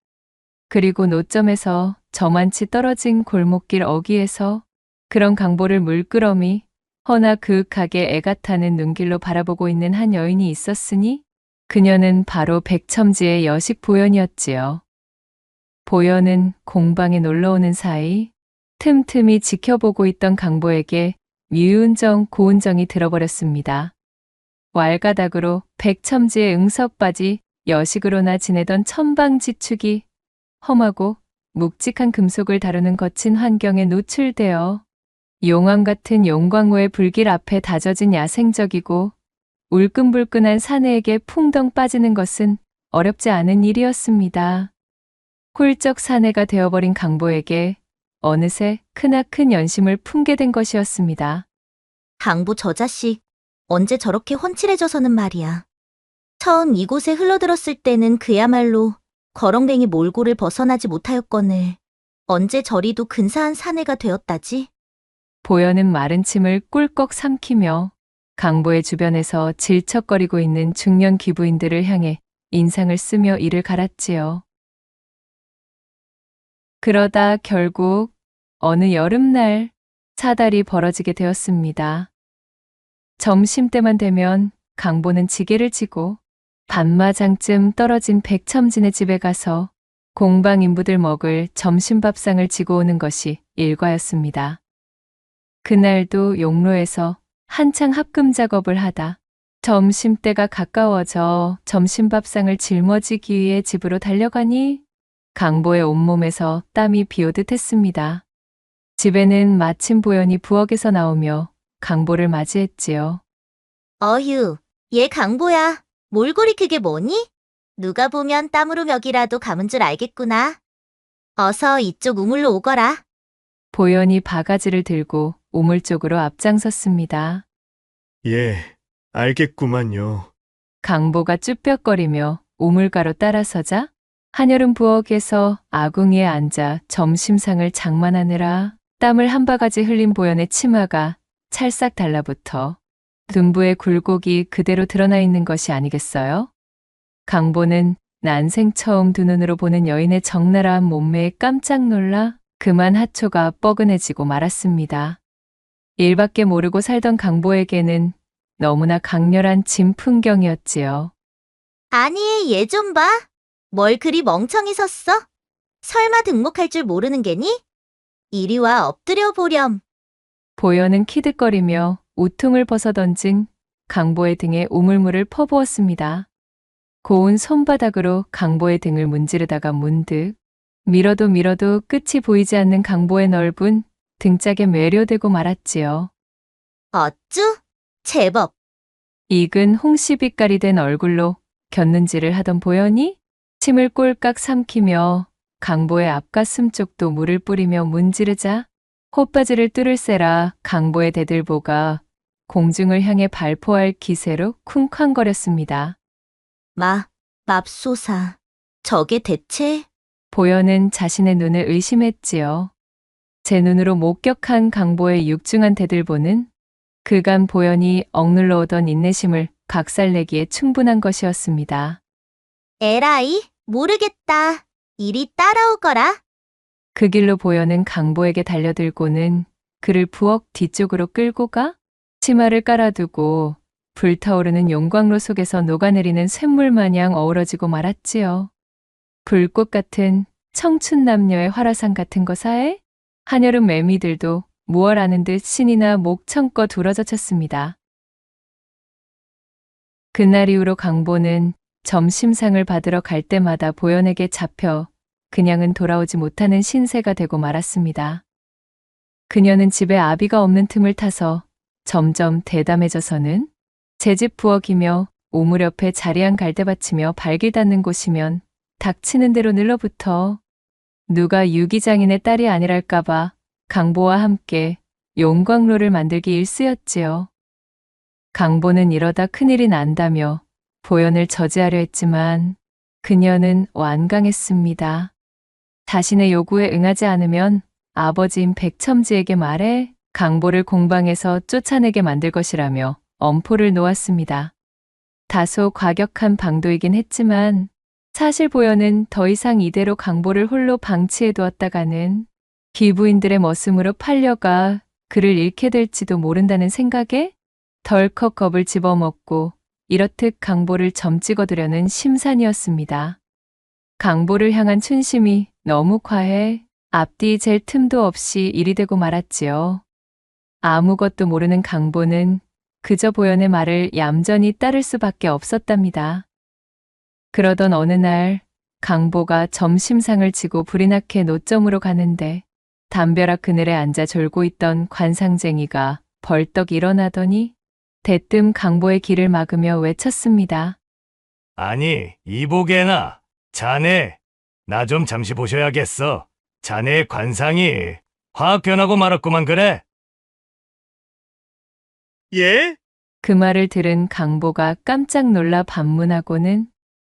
그리고 노점에서 저만치 떨어진 골목길 어귀에서 그런 강보를 물끄러미 허나 그윽하게 애가 타는 눈길로 바라보고 있는 한 여인이 있었으니 그녀는 바로 백첨지의 여식 보연이었지요. 보연은 공방에 놀러오는 사이 틈틈이 지켜보고 있던 강보에게 미운정 고운정이 들어버렸습니다. 왈가닥으로 백첨지의 응석바지 여식으로나 지내던 천방지축이 험하고 묵직한 금속을 다루는 거친 환경에 노출되어 용암 같은 용광로의 불길 앞에 다져진 야생적이고 울끈불끈한 사내에게 풍덩 빠지는 것은 어렵지 않은 일이었습니다. 훌쩍 사내가 되어버린 강보에게 어느새 크나큰 연심을 품게 된 것이었습니다. 강보 저 자식, 언제 저렇게 훤칠해져서는 말이야. 처음 이곳에 흘러들었을 때는 그야말로 거렁뱅이 몰골을 벗어나지 못하였거늘 언제 저리도 근사한 사내가 되었다지? 보연은 마른 침을 꿀꺽 삼키며 강보의 주변에서 질척거리고 있는 중년 귀부인들을 향해 인상을 쓰며 이를 갈았지요. 그러다 결국 어느 여름날 사달이 벌어지게 되었습니다. 점심때만 되면 강보는 지게를 지고 반마장쯤 떨어진 백첨진의 집에 가서 공방 인부들 먹을 점심밥상을 지고 오는 것이 일과였습니다. 그날도 용로에서 한창 합금 작업을 하다 점심때가 가까워져 점심밥상을 짊어지기 위해 집으로 달려가니 강보의 온몸에서 땀이 비오듯 했습니다. 집에는 마침 보연이 부엌에서 나오며 강보를 맞이했지요. 어휴, 얘 강보야. 몰골이 그게 뭐니? 누가 보면 땀으로 멱이라도 감은 줄 알겠구나. 어서 이쪽 우물로 오거라. 보연이 바가지를 들고 우물 쪽으로 앞장섰습니다. 예, 알겠구만요. 강보가 쭈뼛거리며 우물가로 따라서자 한여름 부엌에서 아궁이에 앉아 점심상을 장만하느라 땀을 한 바가지 흘린 보연의 치마가 찰싹 달라붙어 둔부의 굴곡이 그대로 드러나 있는 것이 아니겠어요? 강보는 난생 처음 두 눈으로 보는 여인의 적나라한 몸매에 깜짝 놀라 그만 하초가 뻐근해지고 말았습니다. 일밖에 모르고 살던 강보에게는 너무나 강렬한 진풍경이었지요. 아니, 얘 좀 봐. 뭘 그리 멍청이 섰어? 설마 등목할 줄 모르는 게니? 이리 와 엎드려 보렴. 보연은 키득거리며 우퉁을 벗어던진 강보의 등에 우물물을 퍼부었습니다. 고운 손바닥으로 강보의 등을 문지르다가 문득 밀어도 밀어도 끝이 보이지 않는 강보의 넓은 등짝에 매료되고 말았지요. 어쭈? 제법. 익은 홍시빛깔이 된 얼굴로 곁눈질을 하던 보연이 침을 꼴깍 삼키며 강보의 앞가슴 쪽도 물을 뿌리며 문지르자 콧바지를 뚫을세라 강보의 대들보가 공중을 향해 발포할 기세로 쿵쾅거렸습니다. 맙소사. 저게 대체? 보연은 자신의 눈을 의심했지요. 제 눈으로 목격한 강보의 육중한 대들보는 그간 보연이 억눌러 오던 인내심을 각살내기에 충분한 것이었습니다. 에라이, 모르겠다. 이리 따라오거라. 그 길로 보연은 강보에게 달려들고는 그를 부엌 뒤쪽으로 끌고 가 치마를 깔아두고 불타오르는 용광로 속에서 녹아내리는 쇳물 마냥 어우러지고 말았지요. 불꽃 같은 청춘 남녀의 화라산 같은 거사에 한여름 매미들도 무얼 아는 듯 신이나 목청껏 우러젖혔습니다. 그날 이후로 강보는 점심상을 받으러 갈 때마다 보연에게 잡혀 그냥은 돌아오지 못하는 신세가 되고 말았습니다. 그녀는 집에 아비가 없는 틈을 타서 점점 대담해져서는 제 집 부엌이며 우물 옆에 자리한 갈대밭이며 발길 닿는 곳이면 닥치는 대로 늘러붙어 누가 유기장인의 딸이 아니랄까봐 강보와 함께 용광로를 만들기 일쑤였지요. 강보는 이러다 큰일이 난다며 보연을 저지하려 했지만 그녀는 완강했습니다. 자신의 요구에 응하지 않으면 아버지인 백첨지에게 말해 강보를 공방에서 쫓아내게 만들 것이라며 엄포를 놓았습니다. 다소 과격한 방도이긴 했지만 사실 보현은 더 이상 이대로 강보를 홀로 방치해 두었다가는 귀부인들의 머슴으로 팔려가 그를 잃게 될지도 모른다는 생각에 덜컥 겁을 집어먹고 이렇듯 강보를 점찍어두려는 심산이었습니다. 강보를 향한 춘심이 너무 과해 앞뒤 잴 틈도 없이 일이 되고 말았지요. 아무것도 모르는 강보는 그저 보현의 말을 얌전히 따를 수밖에 없었답니다. 그러던 어느 날 강보가 점심상을 지고 불이 나게 노점으로 가는데 담벼락 그늘에 앉아 졸고 있던 관상쟁이가 벌떡 일어나더니 대뜸 강보의 길을 막으며 외쳤습니다. 아니, 이보게나. 자네, 나 좀 잠시 보셔야겠어. 자네의 관상이 확 변하고 말았구만 그래. 예? 그 말을 들은 강보가 깜짝 놀라 반문하고는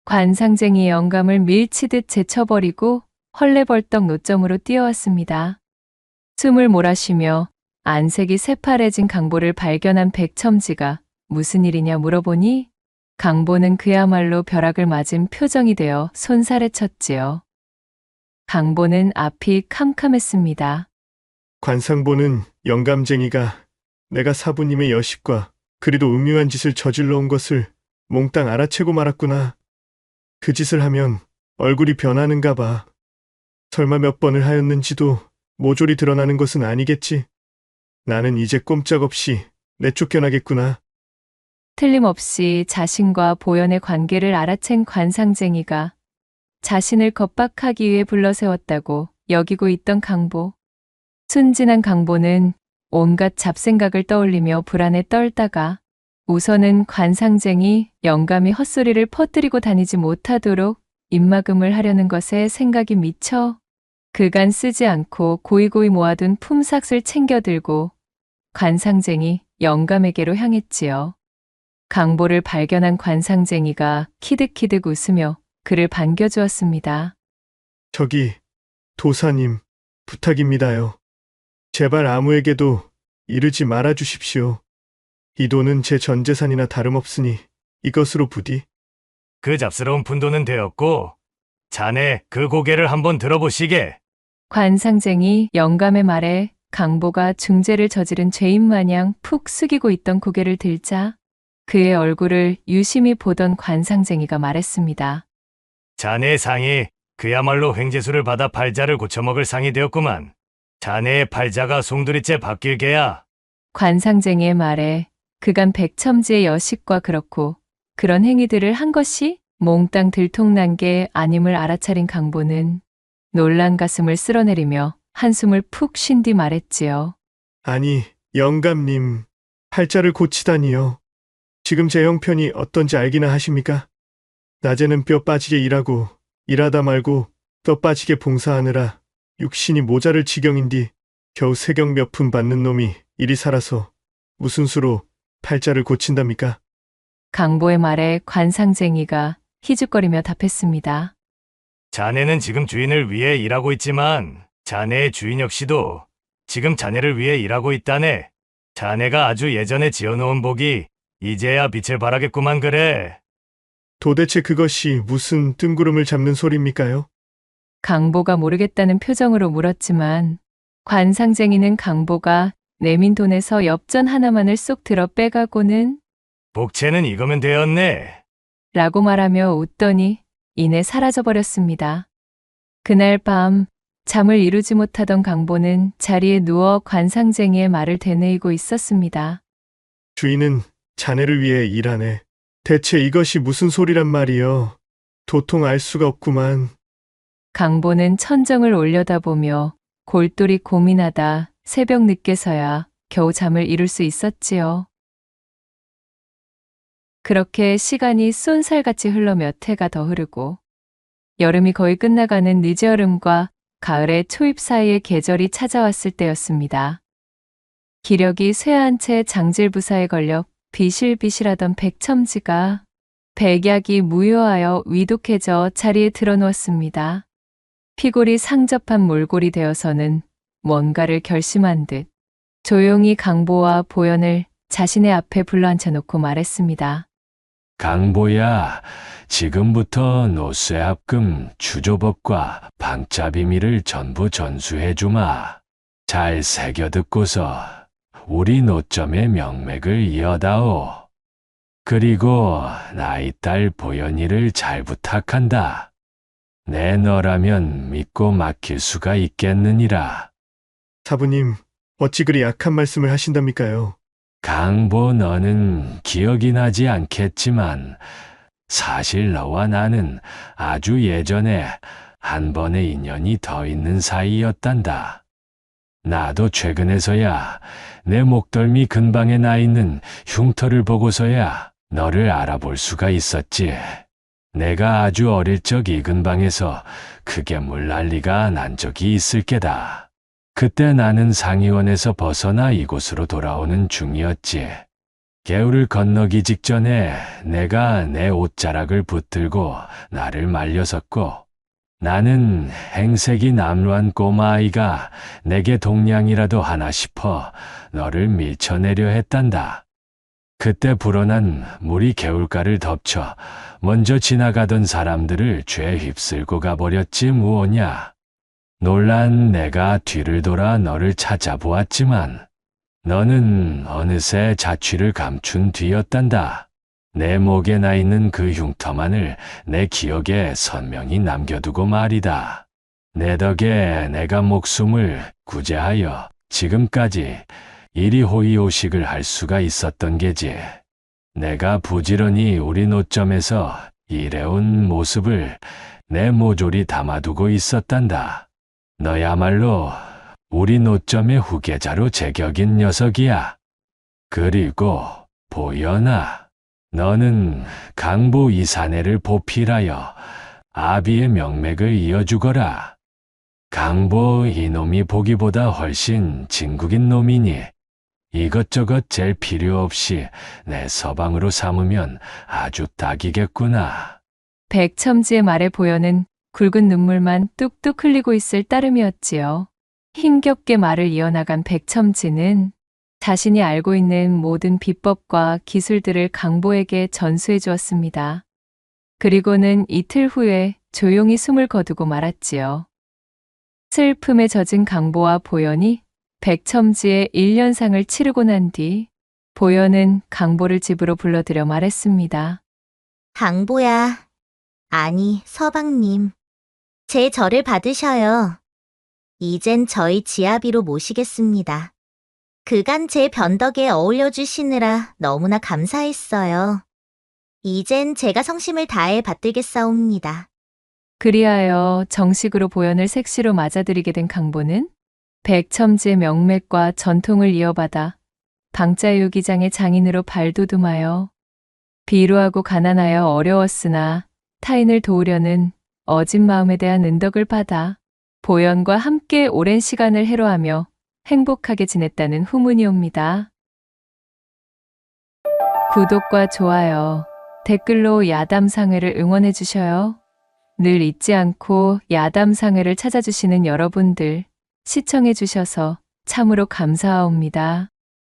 관상쟁이의 영감을 밀치듯 제쳐버리고 헐레벌떡 노점으로 뛰어왔습니다. 숨을 몰아쉬며 안색이 새파래진 강보를 발견한 백첨지가 무슨 일이냐 물어보니 강보는 그야말로 벼락을 맞은 표정이 되어 손살에 쳤지요. 강보는 앞이 캄캄했습니다. 관상보는 영감쟁이가 내가 사부님의 여식과 그리도 음흉한 짓을 저질러 온 것을 몽땅 알아채고 말았구나. 그 짓을 하면 얼굴이 변하는가 봐. 설마 몇 번을 하였는지도 모조리 드러나는 것은 아니겠지. 나는 이제 꼼짝없이 내쫓겨나겠구나. 틀림없이 자신과 보현의 관계를 알아챈 관상쟁이가 자신을 겁박하기 위해 불러세웠다고 여기고 있던 강보. 순진한 강보는 온갖 잡생각을 떠올리며 불안에 떨다가 우선은 관상쟁이 영감이 헛소리를 퍼뜨리고 다니지 못하도록 입막음을 하려는 것에 생각이 미쳐 그간 쓰지 않고 고이고이 모아둔 품삯을 챙겨들고 관상쟁이 영감에게로 향했지요. 강보를 발견한 관상쟁이가 키득키득 웃으며 그를 반겨주었습니다. 저기 도사님 부탁입니다요. 제발 아무에게도 이르지 말아 주십시오. 이 돈은 제 전 재산이나 다름없으니 이것으로 부디. 그 잡스러운 푼돈은 되었고 자네 그 고개를 한번 들어보시게. 관상쟁이 영감의 말에 강보가 중죄를 저지른 죄인 마냥 푹 숙이고 있던 고개를 들자 그의 얼굴을 유심히 보던 관상쟁이가 말했습니다. 자네의 상이 그야말로 횡재수를 받아 팔자를 고쳐먹을 상이 되었구만. 자네의 팔자가 송두리째 바뀔 게야. 관상쟁이의 말에 그간 백첨지의 여식과 그렇고 그런 행위들을 한 것이 몽땅 들통난 게 아님을 알아차린 강보는 놀란 가슴을 쓸어내리며 한숨을 푹 쉰 뒤 말했지요. 아니, 영감님, 팔자를 고치다니요. 지금 제 형편이 어떤지 알기나 하십니까? 낮에는 뼈 빠지게 일하고 일하다 말고 뼈 빠지게 봉사하느라 육신이 모자를 지경인디 겨우 세경 몇 푼 받는 놈이 이리 살아서 무슨 수로 팔자를 고친답니까? 강보의 말에 관상쟁이가 희죽거리며 답했습니다. 자네는 지금 주인을 위해 일하고 있지만 자네의 주인 역시도 지금 자네를 위해 일하고 있다네. 자네가 아주 예전에 지어놓은 복이 이제야 빛을 발하겠구만 그래. 도대체 그것이 무슨 뜬구름을 잡는 소리입니까요? 강보가 모르겠다는 표정으로 물었지만 관상쟁이는 강보가 내민 돈에서 엽전 하나만을 쏙 들어 빼가고는 복채는 이거면 되었네. 라고 말하며 웃더니 이내 사라져버렸습니다. 그날 밤 잠을 이루지 못하던 강보는 자리에 누워 관상쟁이의 말을 되뇌이고 있었습니다. 주인은 자네를 위해 일하네. 대체 이것이 무슨 소리란 말이여. 도통 알 수가 없구만. 강보는 천정을 올려다보며 골똘히 고민하다 새벽 늦게서야 겨우 잠을 이룰 수 있었지요. 그렇게 시간이 쏜살같이 흘러 몇 해가 더 흐르고 여름이 거의 끝나가는 늦여름과 가을의 초입 사이의 계절이 찾아왔을 때였습니다. 기력이 쇠한 채 장질부사에 걸려 비실비실하던 백첨지가 백약이 무효하여 위독해져 자리에 드러누웠습니다. 피골이 상접한 몰골이 되어서는 뭔가를 결심한 듯 조용히 강보와 보현을 자신의 앞에 불러앉혀놓고 말했습니다. 강보야, 지금부터 노쇠합금 주조법과 방자 비밀을 전부 전수해주마. 잘 새겨듣고서 우리 노점의 명맥을 이어다오. 그리고 나이 딸 보현이를 잘 부탁한다. 내 너라면 믿고 맡길 수가 있겠느니라. 사부님, 어찌 그리 약한 말씀을 하신답니까요? 강보, 너는 기억이 나지 않겠지만 사실 너와 나는 아주 예전에 한 번의 인연이 더 있는 사이였단다. 나도 최근에서야 내 목덜미 근방에 나 있는 흉터를 보고서야 너를 알아볼 수가 있었지. 내가 아주 어릴 적 이 근방에서 크게 물난리가 난 적이 있을 게다. 그때 나는 상의원에서 벗어나 이곳으로 돌아오는 중이었지. 개울을 건너기 직전에 내가 내 옷자락을 붙들고 나를 말려섰고, 나는 행색이 남루한 꼬마아이가 내게 동냥이라도 하나 싶어 너를 밀쳐내려 했단다. 그때 불어난 물이 개울가를 덮쳐 먼저 지나가던 사람들을 죄 휩쓸고 가버렸지 무엇냐. 놀란 내가 뒤를 돌아 너를 찾아보았지만 너는 어느새 자취를 감춘 뒤였단다. 내 목에 나 있는 그 흉터만을 내 기억에 선명히 남겨두고 말이다. 내 덕에 내가 목숨을 구제하여 지금까지 이리 호의호식을 할 수가 있었던 게지. 내가 부지런히 우리 노점에서 일해온 모습을 내 모조리 담아두고 있었단다. 너야말로 우리 노점의 후계자로 제격인 녀석이야. 그리고 보현아, 너는 강보 이사내를 보필하여 아비의 명맥을 이어주거라. 강보 이놈이 보기보다 훨씬 진국인 놈이니 이것저것 잴 필요 없이 내 서방으로 삼으면 아주 딱이겠구나. 백첨지의 말에 보현은 굵은 눈물만 뚝뚝 흘리고 있을 따름이었지요. 힘겹게 말을 이어나간 백첨지는 자신이 알고 있는 모든 비법과 기술들을 강보에게 전수해 주었습니다. 그리고는 이틀 후에 조용히 숨을 거두고 말았지요. 슬픔에 젖은 강보와 보현이 백첨지의 1년상을 치르고 난 뒤 보현은 강보를 집으로 불러들여 말했습니다. 강보야, 아니 서방님, 제 절을 받으셔요. 이젠 저희 지아비로 모시겠습니다. 그간 제 변덕에 어울려 주시느라 너무나 감사했어요. 이젠 제가 성심을 다해 받들겠사옵니다. 그리하여 정식으로 보현을 색시로 맞아들이게 된 강보는 백첨지의 명맥과 전통을 이어받아 방자유기장의 장인으로 발돋움하여 비루하고 가난하여 어려웠으나 타인을 도우려는 어진 마음에 대한 은덕을 받아 보현과 함께 오랜 시간을 해로하며 행복하게 지냈다는 후문이 옵니다. 구독과 좋아요, 댓글로 야담상회를 응원해 주셔요. 늘 잊지 않고 야담상회를 찾아주시는 여러분들 시청해 주셔서 참으로 감사하옵니다.